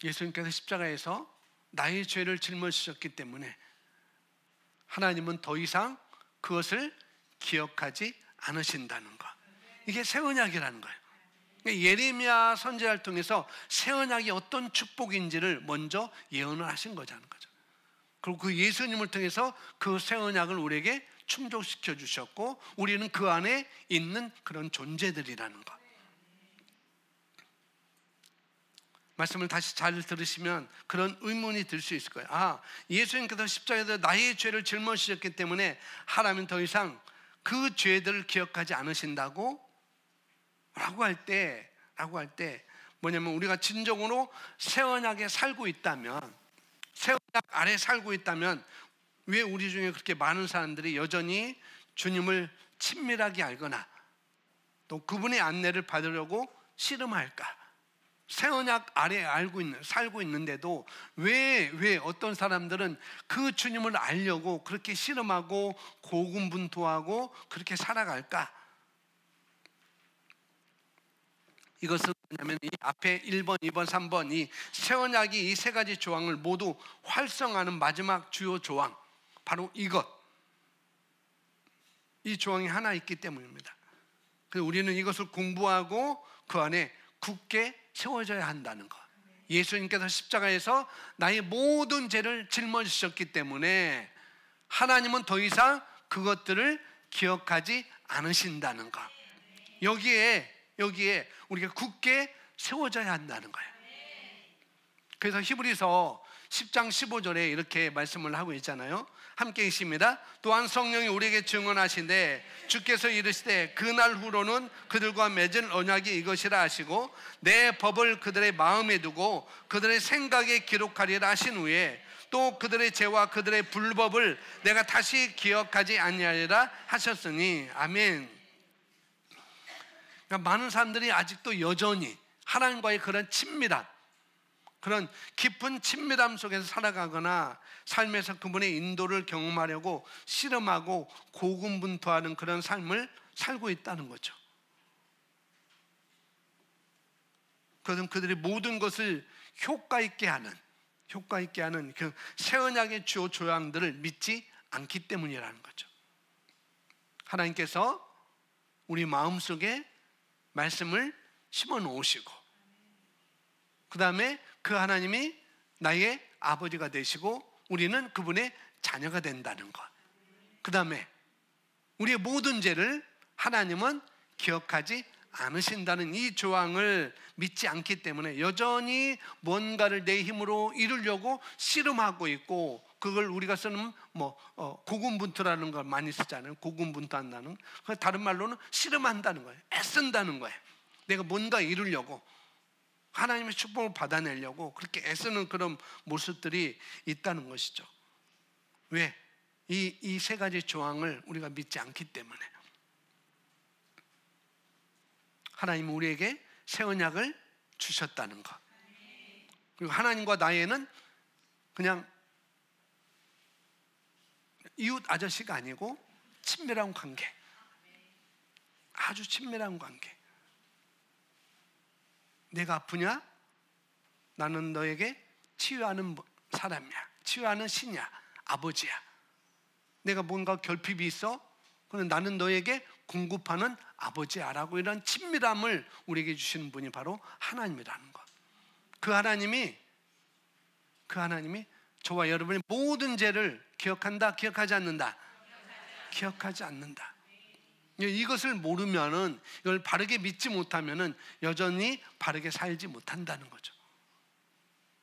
예수님께서 십자가에서 나의 죄를 짊어지셨기 때문에 하나님은 더 이상 그것을 기억하지 않으신다는 것. 이게 새 언약이라는 거예요. 예레미야 선지자를 통해서 새 언약이 어떤 축복인지를 먼저 예언을 하신 거자는 거죠. 그리고 그 예수님을 통해서 그 새 언약을 우리에게 충족시켜 주셨고, 우리는 그 안에 있는 그런 존재들이라는 것. 말씀을 다시 잘 들으시면 그런 의문이 들 수 있을 거예요. 예수님께서 십자가에서 나의 죄를 짊어지셨기 때문에 하나님은 더 이상 그 죄들을 기억하지 않으신다고? 라고 할 때 뭐냐면, 우리가 진정으로 새 언약에 살고 있다면, 새 언약 아래 살고 있다면 왜 우리 중에 그렇게 많은 사람들이 여전히 주님을 친밀하게 알거나 또 그분의 안내를 받으려고 씨름할까? 새 언약 아래 살고 있는데도 왜 어떤 사람들은 그 주님을 알려고 그렇게 씨름하고 고군분투하고 그렇게 살아갈까? 이것은 뭐냐면 이 앞에 1번, 2번, 3번 이 새 언약이 이 세 가지 조항을 모두 활성화하는 마지막 주요 조항, 바로 이 조항이 하나 있기 때문입니다. 그래서 우리는 이것을 공부하고 그 안에 굳게 세워져야 한다는 것. 예수님께서 십자가에서 나의 모든 죄를 짊어지셨기 때문에 하나님은 더 이상 그것들을 기억하지 않으신다는 것. 여기에 우리가 굳게 세워져야 한다는 거예요. 그래서 히브리서 10장 15절에 이렇게 말씀을 하고 있잖아요. 함께 읽습니다. 또한 성령이 우리에게 증언하시되 주께서 이르시되 그날 후로는 그들과 맺은 언약이 이것이라 하시고 내 법을 그들의 마음에 두고 그들의 생각에 기록하리라 하신 후에 또 그들의 죄와 그들의 불법을 내가 다시 기억하지 아니하리라 하셨으니. 아멘. 그러니까 많은 사람들이 아직도 여전히 하나님과의 그런 친밀함, 그런 깊은 친밀함 속에서 살아가거나 삶에서 그분의 인도를 경험하려고 씨름하고 고군분투하는 그런 삶을 살고 있다는 거죠. 그것은 그들이 모든 것을 효과 있게 하는 그 새 언약의 주요 조항들을 믿지 않기 때문이라는 거죠. 하나님께서 우리 마음속에 말씀을 심어 놓으시고 그 다음에 그 하나님이 나의 아버지가 되시고 우리는 그분의 자녀가 된다는 것. 그 다음에 우리의 모든 죄를 하나님은 기억하지 않으신다는 이 조항을 믿지 않기 때문에 여전히 뭔가를 내 힘으로 이루려고 씨름하고 있고, 그걸 우리가 쓰는 고군분투라는 걸 많이 쓰잖아요. 고군분투한다는, 다른 말로는 씨름한다는 거예요. 애쓴다는 거예요. 내가 뭔가 이루려고, 하나님의 축복을 받아내려고 그렇게 애쓰는 그런 모습들이 있다는 것이죠. 왜? 이 세 가지 조항을 우리가 믿지 않기 때문에. 하나님은 우리에게 새 언약을 주셨다는 것. 그리고 하나님과 나에는 그냥 이웃 아저씨가 아니고 친밀한 관계, 아주 친밀한 관계. 내가 아프냐? 나는 너에게 치유하는 사람이야. 치유하는 신이야. 아버지야. 내가 뭔가 결핍이 있어? 그럼 나는 너에게 공급하는 아버지야 라고, 이런 친밀함을 우리에게 주시는 분이 바로 하나님이라는 것. 그 하나님이 저와 여러분의 모든 죄를 기억한다? 기억하지 않는다? 기억하지 않는다. 이것을 모르면은, 이걸 바르게 믿지 못하면은 여전히 바르게 살지 못한다는 거죠.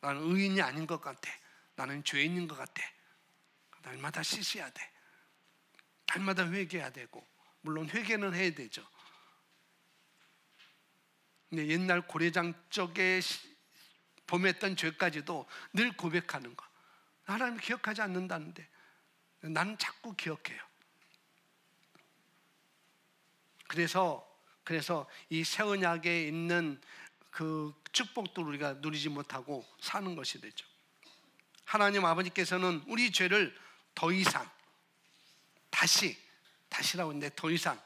나는 의인이 아닌 것 같아. 나는 죄인인 것 같아. 날마다 씻어야 돼. 날마다 회개해야 되고, 물론 회개는 해야 되죠. 근데 옛날 고래장 쪽에 범했던 죄까지도 늘 고백하는 거. 하나님 기억하지 않는다는데 나는 자꾸 기억해요. 그래서 이 새 언약에 있는 그 축복도 우리가 누리지 못하고 사는 것이 되죠. 하나님 아버지께서는 우리 죄를 더 이상 다시라고 했는데 더 이상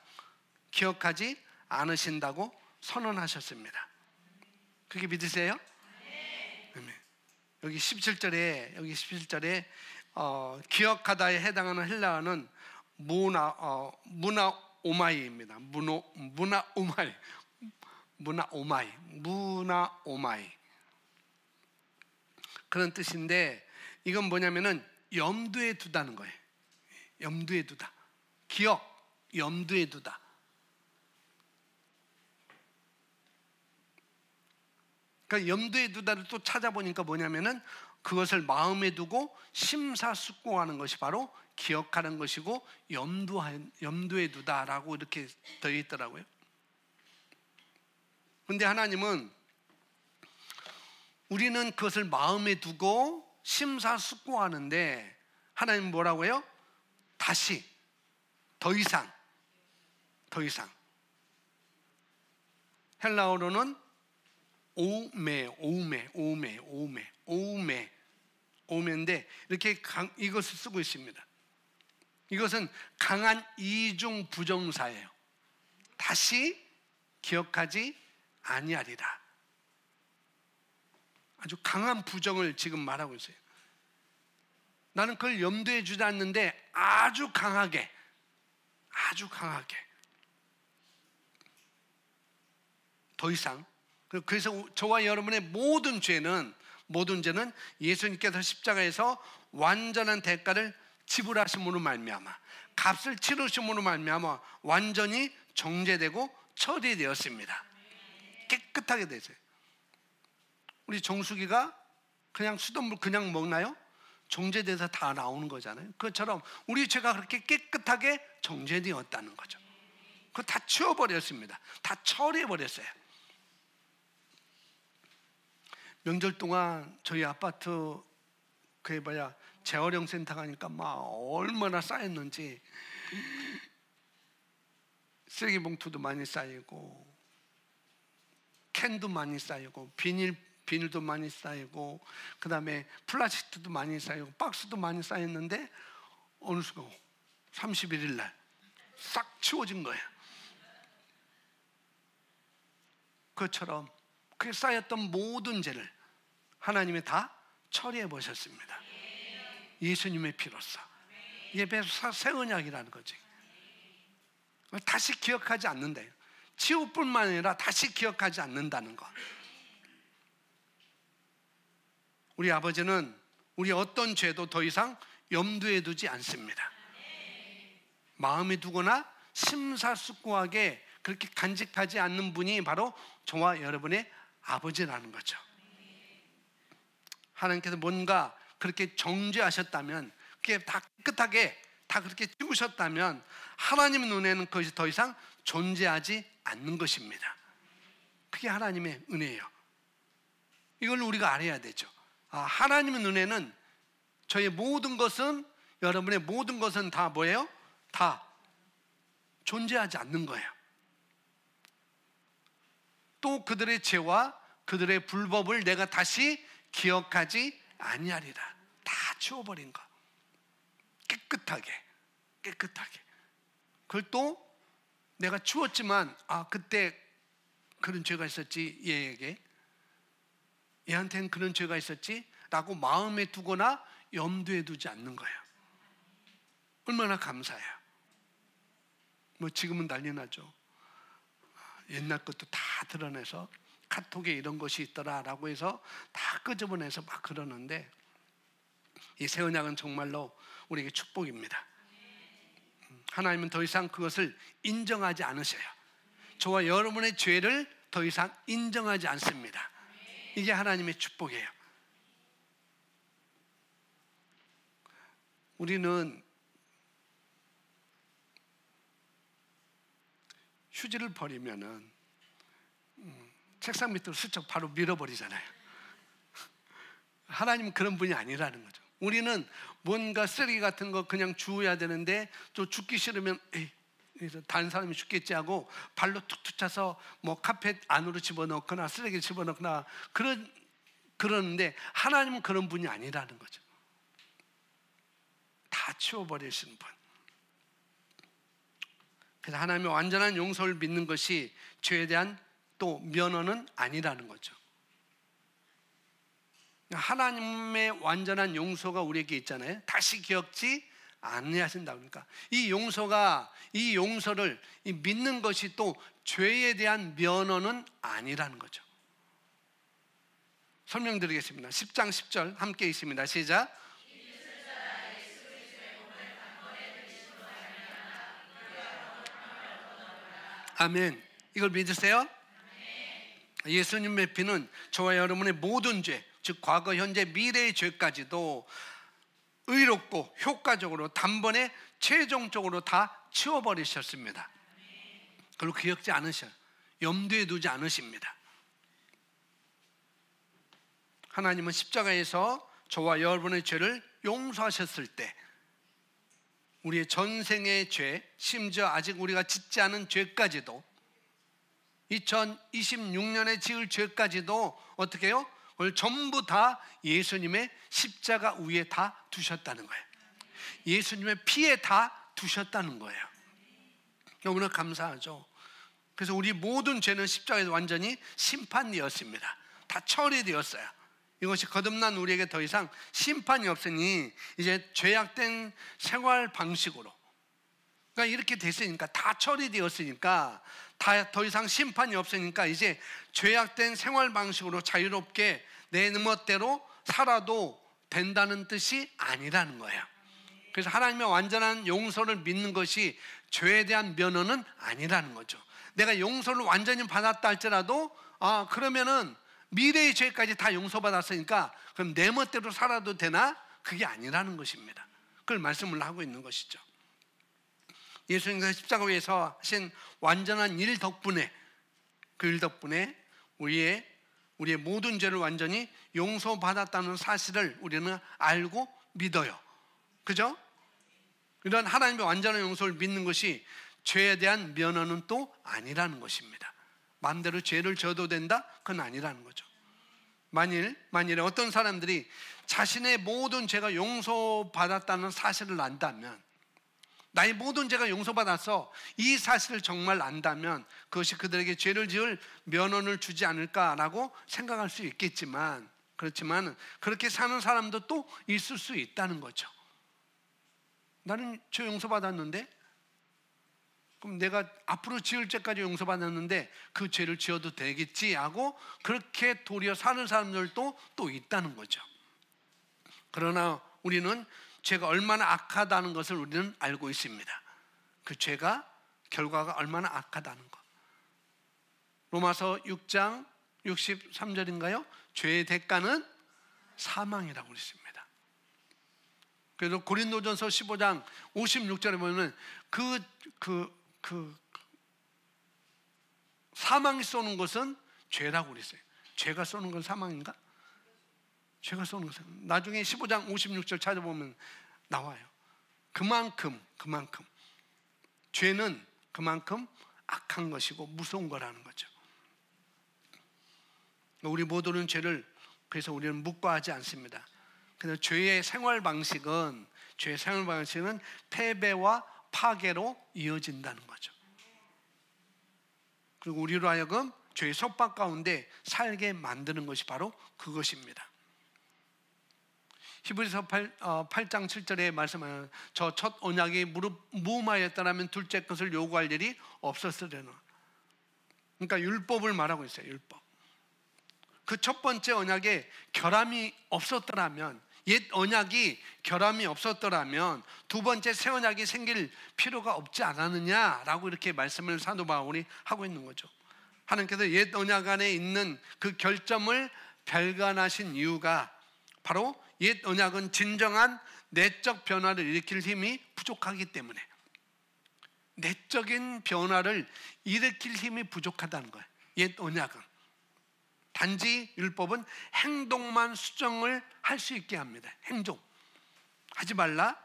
기억하지 않으신다고 선언하셨습니다. 그게 믿으세요? 네. 여기 17절에 기억하다에 해당하는 헬라어는 무나오마이입니다. 무나오마이 그런 뜻인데, 이건 뭐냐면은 염두에 두다는 거예요. 염두에 두다. 기억, 염두에 두다. 그러니까 염두에 두다를 또 찾아보니까 뭐냐면은 그것을 마음에 두고 심사숙고하는 것이 바로 기억하는 것이고, 염두에 두다라고 이렇게 되어 있더라고요. 근데 하나님은 우리는 그것을 마음에 두고 심사숙고하는데, 하나님 뭐라고 해요? 다시, 더 이상. 헬라어로는 오메인데 이렇게 이것을 쓰고 있습니다. 이것은 강한 이중 부정사예요. 다시 기억하지 아니하리라. 아주 강한 부정을 지금 말하고 있어요. 나는 그걸 염두에 주지 않는데 아주 강하게 더 이상. 그래서 저와 여러분의 모든 죄는 예수님께서 십자가에서 완전한 대가를 지불하심으로 말미암아, 값을 치르심으로 말미암아 완전히 정죄되고 처리되었습니다. 깨끗하게 되세요. 우리 정수기가 그냥 수돗물 그냥 먹나요? 정죄돼서 다 나오는 거잖아요. 그것처럼 우리 죄가 그렇게 깨끗하게 정죄되었다는 거죠. 그거 다 치워버렸습니다. 다 처리해버렸어요. 명절 동안 저희 아파트 그게 뭐야 재활용 센터 가니까 막 얼마나 쌓였는지, 쓰레기 봉투도 많이 쌓이고 캔도 많이 쌓이고 비닐도 많이 쌓이고 그 다음에 플라스틱도 많이 쌓이고 박스도 많이 쌓였는데 어느 순간 31일 날 싹 치워진 거예요. 그것처럼 그 쌓였던 모든 죄를 하나님이 다 처리해 보셨습니다. 예수님의 피로써. 이게 새 언약이라는 거지. 다시 기억하지 않는다. 치유뿐만 아니라 다시 기억하지 않는다는 것. 우리 아버지는 우리 어떤 죄도 더 이상 염두에 두지 않습니다. 마음에 두거나 심사숙고하게 그렇게 간직하지 않는 분이 바로 저와 여러분의 아버지라는 거죠. 하나님께서 뭔가 그렇게 정죄하셨다면, 그게 다 깨끗하게 다 그렇게 치우셨다면 하나님 눈에는 그것이 더 이상 존재하지 않는 것입니다. 그게 하나님의 은혜예요. 이걸 우리가 알아야 되죠. 하나님의 눈에는 저의 모든 것은, 여러분의 모든 것은 다 뭐예요? 다 존재하지 않는 거예요. 또 그들의 죄와 그들의 불법을 내가 다시 기억하지 아니하리라. 다 치워버린 거. 깨끗하게. 그걸 또 내가 치웠지만 그때 그런 죄가 있었지, 얘한테는 그런 죄가 있었지 라고 마음에 두거나 염두에 두지 않는 거예요. 얼마나 감사해요. 뭐 지금은 난리 나죠. 옛날 것도 다 드러내서 카톡에 이런 것이 있더라라고 해서 다 끄집어내서 막 그러는데, 이 새 언약은 정말로 우리에게 축복입니다. 하나님은 더 이상 그것을 인정하지 않으셔요. 저와 여러분의 죄를 더 이상 인정하지 않습니다. 이게 하나님의 축복이에요. 우리는 휴지를 버리면은 책상 밑으로 슬쩍 바로 밀어버리잖아요. 하나님은 그런 분이 아니라는 거죠. 우리는 뭔가 쓰레기 같은 거 그냥 주워야 되는데 또 죽기 싫으면 그래서 다른 사람이 죽겠지 하고 발로 툭툭 차서 뭐 카펫 안으로 집어넣거나 쓰레기를 집어넣거나 그러는데, 하나님은 그런 분이 아니라는 거죠. 다 치워버리시는 분. 그래서 하나님의 완전한 용서를 믿는 것이 죄에 대한 또 면허는 아니라는 거죠. 하나님의 완전한 용서가 우리에게 있잖아요. 다시 기억지 아니하신다. 그러니까 이 용서를 믿는 것이 또 죄에 대한 면허는 아니라는 거죠. 설명드리겠습니다. 10장 10절 함께 있습니다. 시작. 아멘. 이걸 믿으세요? 예수님의 피는 저와 여러분의 모든 죄, 즉 과거, 현재, 미래의 죄까지도 의롭고 효과적으로 단번에 최종적으로 다 치워버리셨습니다. 그리고 기억지 않으셔요. 염두에 두지 않으십니다. 하나님은 십자가에서 저와 여러분의 죄를 용서하셨을 때 우리의 전생의 죄, 심지어 아직 우리가 짓지 않은 죄까지도, 2026년에 지을 죄까지도 어떻게 해요? 그걸 전부 다 예수님의 십자가 위에 다 두셨다는 거예요. 예수님의 피에 다 두셨다는 거예요. 너무나 감사하죠. 그래서 우리 모든 죄는 십자가에서 완전히 심판되었습니다. 다 처리되었어요. 이것이 거듭난 우리에게 더 이상 심판이 없으니 이제 죄악된 생활 방식으로, 그러니까 이렇게 됐으니까, 다 처리되었으니까, 다 더 이상 심판이 없으니까 이제 죄악된 생활 방식으로 자유롭게 내 멋대로 살아도 된다는 뜻이 아니라는 거예요. 그래서 하나님의 완전한 용서를 믿는 것이 죄에 대한 면허는 아니라는 거죠. 내가 용서를 완전히 받았다 할지라도 그러면은 미래의 죄까지 다 용서받았으니까 그럼 내 멋대로 살아도 되나? 그게 아니라는 것입니다. 그걸 말씀을 하고 있는 것이죠. 예수님께서 십자가 위에서 하신 완전한 일 덕분에, 그 일 덕분에 우리의 모든 죄를 완전히 용서받았다는 사실을 우리는 알고 믿어요. 그죠? 이런 하나님의 완전한 용서를 믿는 것이 죄에 대한 면허는 또 아니라는 것입니다. 마음대로 죄를 져도 된다? 그건 아니라는 거죠. 만일에 어떤 사람들이 자신의 모든 죄가 용서받았다는 사실을 안다면, 나의 모든 죄가 용서받아서 이 사실을 정말 안다면 그것이 그들에게 죄를 지을 면허를 주지 않을까라고 생각할 수 있겠지만, 그렇지만 그렇게 사는 사람도 또 있을 수 있다는 거죠. 나는 죄 용서받았는데, 그럼 내가 앞으로 지을 죄까지 용서받았는데 그 죄를 지어도 되겠지 하고 그렇게 도리어 사는 사람들도 또 있다는 거죠. 그러나 우리는 죄가 얼마나 악하다는 것을 우리는 알고 있습니다. 그 죄가 결과가 얼마나 악하다는 것. 로마서 6장 63절인가요? 죄의 대가는 사망이라고 했습니다. 그래서 고린도전서 15장 56절에 보면 사망이 쏘는 것은 죄라고 그랬어요. 죄가 쏘는 건 사망인가? 죄가 쏘는 것은, 나중에 15장 56절 찾아보면 나와요. 그만큼 죄는 그만큼 악한 것이고 무서운 거라는 거죠. 우리 모두는 죄를, 그래서 우리는 묵과하지 않습니다. 그래서 죄의 생활 방식은 패배와 파괴로 이어진다는 거죠. 그리고 우리로 하여금 죄의 속박 가운데 살게 만드는 것이 바로 그것입니다. 히브리서 8장 7절에 말씀하는 저 첫 언약이 무마하였다면 둘째 것을 요구할 일이 없었으려나. 그러니까 율법을 말하고 있어요. 율법. 그 첫 번째 언약에 결함이 없었더라면, 옛 언약이 결함이 없었더라면 두 번째 새 언약이 생길 필요가 없지 않았느냐라고 이렇게 말씀을 사도 바울이 하고 있는 거죠. 하나님께서 옛 언약 안에 있는 그 결점을 발견하신 이유가 바로 옛 언약은 진정한 내적 변화를 일으킬 힘이 부족하기 때문에, 내적인 변화를 일으킬 힘이 부족하다는 거예요. 옛 언약은 단지 율법은 행동만 수정을 할 수 있게 합니다. 행동, 하지 말라,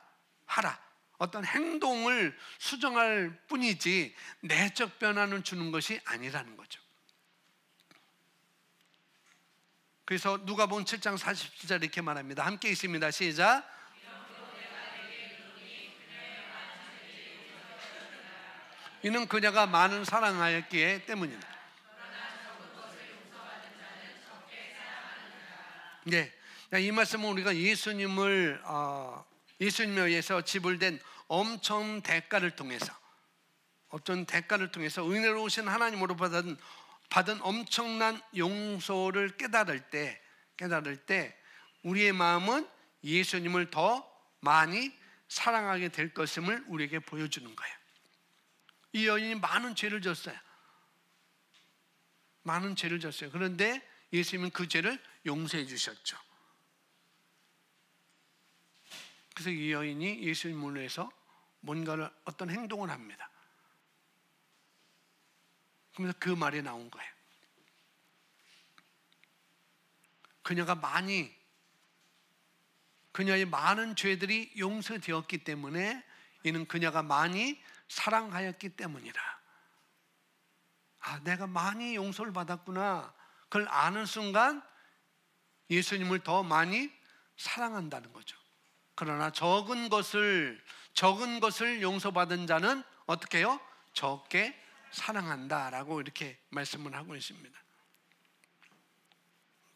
하라. 어떤 행동을 수정할 뿐이지 내적 변화는 주는 것이 아니라는 거죠. 그래서 누가복음 7장 47절 이렇게 말합니다. 함께 있습니다. 시작. 이는 그녀가 많은 사랑하였기에 때문입니다. 네, 이 말씀은 우리가 예수님에 의해서 지불된 엄청 대가를 통해서, 어떤 대가를 통해서 은혜로우신 하나님으로 받은 엄청난 용서를 깨달을 때 우리의 마음은 예수님을 더 많이 사랑하게 될 것임을 우리에게 보여주는 거예요. 이 여인이 많은 죄를 졌어요. 그런데 예수님은 그 죄를 용서해 주셨죠. 그래서 이 여인이 예수님을 위해서 뭔가를, 어떤 행동을 합니다. 그러면서 그 말이 나온 거예요. 그녀의 많은 죄들이 용서되었기 때문에 이는 그녀가 많이 사랑하였기 때문이라. 내가 많이 용서를 받았구나. 그걸 아는 순간 예수님을 더 많이 사랑한다는 거죠. 그러나 적은 것을 용서받은 자는 어떻게 해요? 적게 사랑한다라고 이렇게 말씀을 하고 있습니다.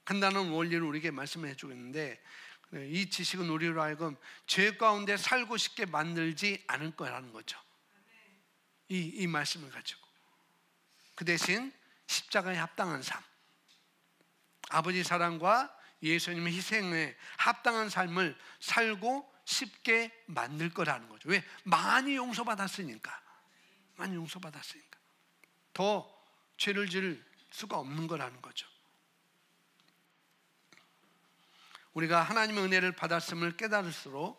간단한 원리를 우리에게 말씀해 주고 있는데, 이 지식은 우리로 하여금 죄 가운데 살고 싶게 만들지 않을 거라는 거죠. 이 말씀을 가지고 그 대신 십자가에 합당한 삶, 아버지 사랑과 예수님의 희생에 합당한 삶을 살고 싶게 만들 거라는 거죠. 왜? 많이 용서받았으니까. 더 죄를 지을 수가 없는 거라는 거죠. 우리가 하나님의 은혜를 받았음을 깨달을수록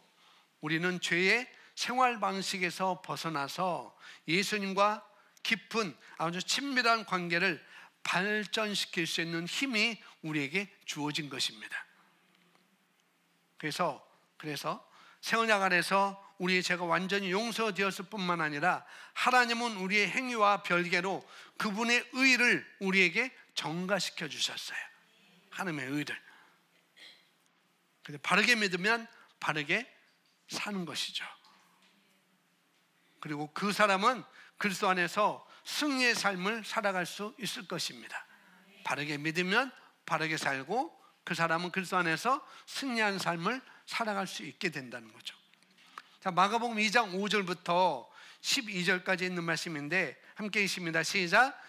우리는 죄의 생활 방식에서 벗어나서 예수님과 깊은 아주 친밀한 관계를 발전시킬 수 있는 힘이 우리에게 주어진 것입니다. 그래서 새 언약 안에서 우리의 죄가 완전히 용서되었을 뿐만 아니라 하나님은 우리의 행위와 별개로 그분의 의를 우리에게 전가시켜 주셨어요. 하나님의 의를. 바르게 믿으면 바르게 사는 것이죠. 그리고 그 사람은 그리스도 안에서 승리의 삶을 살아갈 수 있을 것입니다. 바르게 믿으면 바르게 살고 그 사람은 그리스도 안에서 승리한 삶을 살아갈 수 있게 된다는 거죠. 자, 마가복음 2장 5절부터 12절까지 있는 말씀인데 함께 읽습니다. 시작.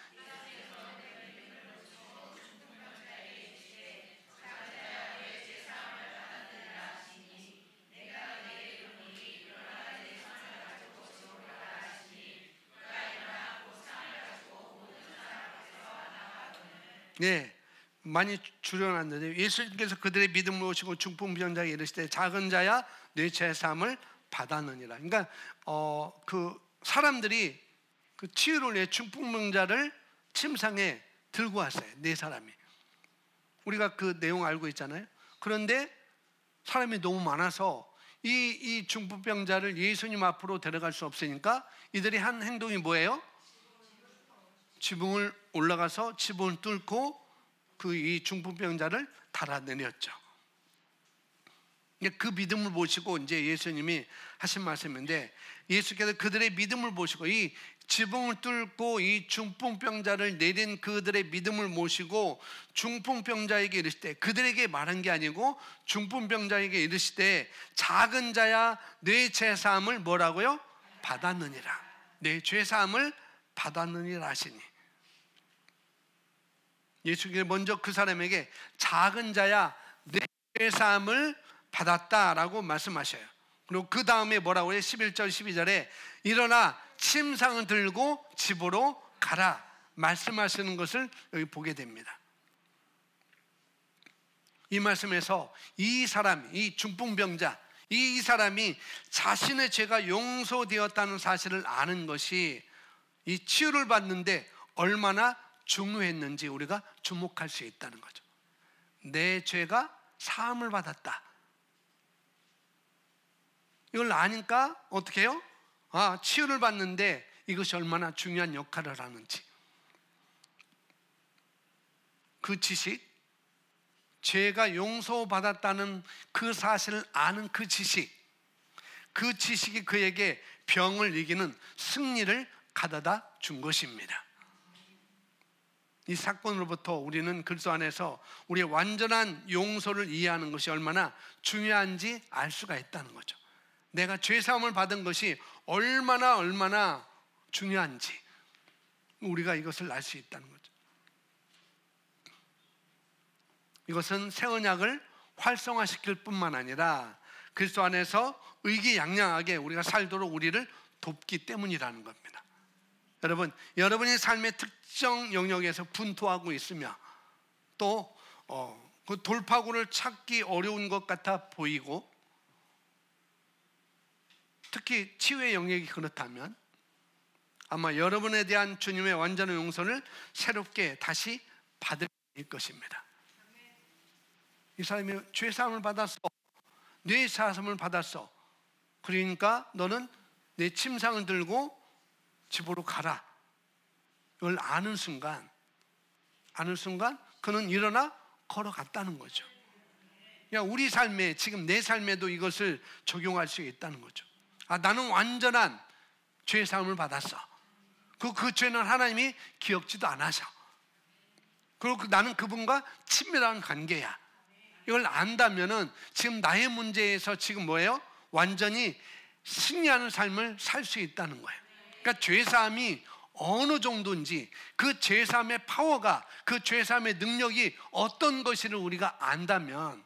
네, 많이 줄여놨는데 예수님께서 그들의 믿음을 오시고 중풍병자에게 이르시되 작은 자야 내 죄 사함을 받았느니라. 그러니까 그 사람들이 그 치유를 위해 중풍병자를 침상에 들고 왔어요. 네 사람이. 우리가 그 내용 알고 있잖아요. 그런데 사람이 너무 많아서 이 중풍병자를 예수님 앞으로 데려갈 수 없으니까 이들이 한 행동이 뭐예요? 지붕을 올라가서 지붕을 뚫고 이 중풍병자를 달아내렸죠. 그 믿음을 보시고 이제 예수님이 하신 말씀인데, 예수께서 그들의 믿음을 보시고 이 지붕을 뚫고 이 중풍병자를 내린 그들의 믿음을 모시고 중풍병자에게 이르시되, 그들에게 말한 게 아니고 중풍병자에게 이르시되 작은 자야 내 죄사함을 뭐라고요? 받았느니라. 내 죄사함을 받았느니라 하시니, 예수께서 먼저 그 사람에게 작은 자야 내 죄사함을 받았다라고 말씀하셔요. 그리고 그 다음에 뭐라고 해요? 11절 12절에 일어나 침상을 들고 집으로 가라 말씀하시는 것을 여기 보게 됩니다. 이 말씀에서 이 사람, 이 중풍병자, 이 사람이 자신의 죄가 용서되었다는 사실을 아는 것이 이 치유를 받는데 얼마나 중요했는지 우리가 주목할 수 있다는 거죠. 내 죄가 사함을 받았다. 이걸 아니까 어떻게 해요? 치유를 받는데 이것이 얼마나 중요한 역할을 하는지. 그 지식, 죄가 용서받았다는 그 사실을 아는 그 지식이 그에게 병을 이기는 승리를 가져다 준 것입니다. 이 사건으로부터 우리는 그리스도 안에서 우리의 완전한 용서를 이해하는 것이 얼마나 중요한지 알 수가 있다는 거죠. 내가 죄사함을 받은 것이 얼마나 중요한지 우리가 이것을 알 수 있다는 거죠. 이것은 새 언약을 활성화시킬 뿐만 아니라 그리스도 안에서 의기양양하게 우리가 살도록 우리를 돕기 때문이라는 겁니다. 여러분, 여러분의 삶의 특정 영역에서 분투하고 있으며 또 그 돌파구를 찾기 어려운 것 같아 보이고, 특히 치유의 영역이 그렇다면 아마 여러분에 대한 주님의 완전한 용서를 새롭게 다시 받을 것입니다. 이 사람이 죄사함을 받았어, 뇌 사함을 받았어. 그러니까 너는 내 침상을 들고 집으로 가라. 이걸 아는 순간 그는 일어나 걸어갔다는 거죠. 그러니까 우리 삶에, 지금 내 삶에도 이것을 적용할 수 있다는 거죠. 나는 완전한 죄 사함을 받았어. 그 죄는 하나님이 기억지도 않으셔. 그리고 나는 그분과 친밀한 관계야. 이걸 안다면은 지금 나의 문제에서 지금 뭐예요? 완전히 승리하는 삶을 살 수 있다는 거예요. 그러니까 죄사함이 어느 정도인지, 그 죄사함의 파워가, 그 죄사함의 능력이 어떤 것인를 우리가 안다면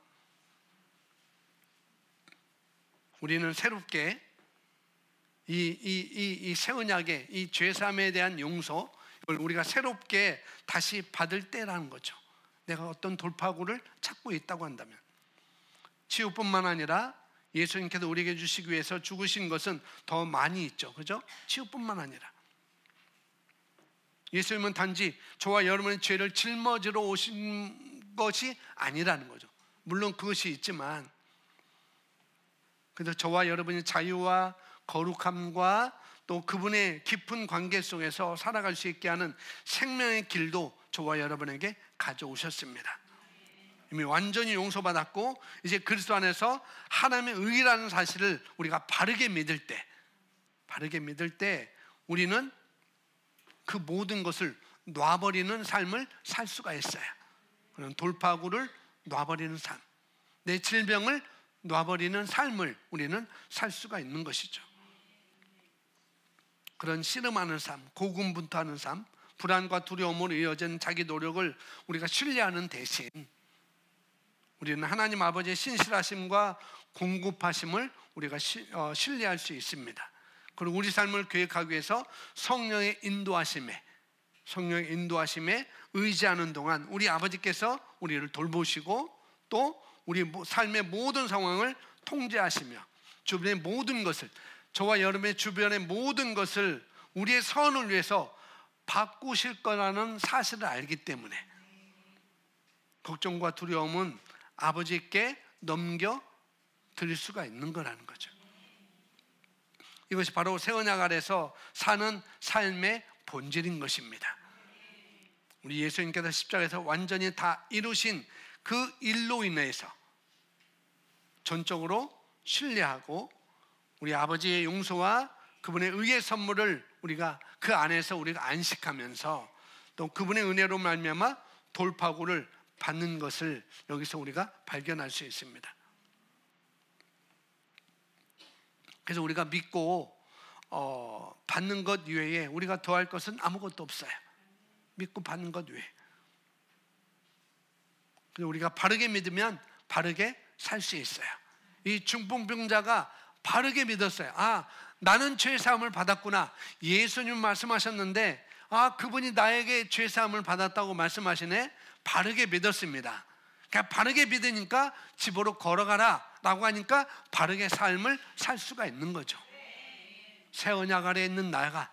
우리는 새롭게 이 새 언약의 이 죄사함에 대한 용서, 이걸 우리가 새롭게 다시 받을 때라는 거죠. 내가 어떤 돌파구를 찾고 있다고 한다면, 치유뿐만 아니라 예수님께서 우리에게 주시기 위해서 죽으신 것은 더 많이 있죠. 그죠? 치유뿐만 아니라 예수님은 단지 저와 여러분의 죄를 짊어지러 오신 것이 아니라는 거죠. 물론 그것이 있지만, 그래서 저와 여러분의 자유와 거룩함과 또 그분의 깊은 관계 속에서 살아갈 수 있게 하는 생명의 길도 저와 여러분에게 가져오셨습니다. 이미 완전히 용서받았고 이제 그리스도 안에서 하나님의 의라는 사실을 우리가 바르게 믿을 때 우리는 그 모든 것을 놔버리는 삶을 살 수가 있어요. 그런 돌파구를 놔버리는 삶, 내 질병을 놔버리는 삶을 우리는 살 수가 있는 것이죠. 그런 씨름하는 삶, 고군분투하는 삶, 불안과 두려움으로 이어진 자기 노력을 우리가 신뢰하는 대신 우리는 하나님 아버지의 신실하심과 공급하심을 우리가 신뢰할 수 있습니다. 그리고 우리 삶을 계획하기 위해서 성령의 인도하심에 의지하는 동안 우리 아버지께서 우리를 돌보시고 또 우리 삶의 모든 상황을 통제하시며 주변의 모든 것을, 저와 여러분의 주변의 모든 것을 우리의 선을 위해서 바꾸실 거라는 사실을 알기 때문에 걱정과 두려움은 아버지께 넘겨 드릴 수가 있는 거라는 거죠. 이것이 바로 새 언약 아래서 사는 삶의 본질인 것입니다. 우리 예수님께서 십자가에서 완전히 다 이루신 그 일로 인해서 전적으로 신뢰하고 우리 아버지의 용서와 그분의 의의 선물을 우리가 그 안에서 우리가 안식하면서 또 그분의 은혜로 말미암아 돌파구를 받는 것을 여기서 우리가 발견할 수 있습니다. 그래서 우리가 믿고 받는 것 외에 우리가 더할 것은 아무것도 없어요. 믿고 받는 것 외에. 그래서 우리가 바르게 믿으면 바르게 살 수 있어요. 이 중풍병자가 바르게 믿었어요. 나는 죄사함을 받았구나. 예수님 말씀하셨는데 그분이 나에게 죄사함을 받았다고 말씀하시네. 바르게 믿었습니다. 그러니까 바르게 믿으니까 집으로 걸어가라 라고 하니까 바르게 삶을 살 수가 있는 거죠. 새 언약 아래에 있는 나가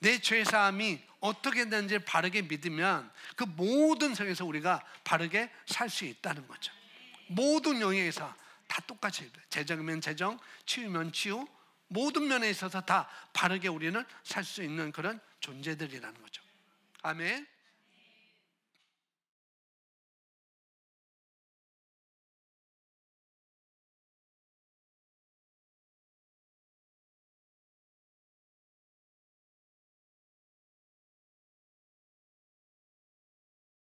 내 죄사함이 어떻게 되는지 바르게 믿으면 그 모든 성에서 우리가 바르게 살 수 있다는 거죠. 모든 영역에서 다 똑같이, 재정이면 재정, 치유면 치유, 모든 면에 있어서 다 바르게 우리는 살 수 있는 그런 존재들이라는 거죠. 아멘.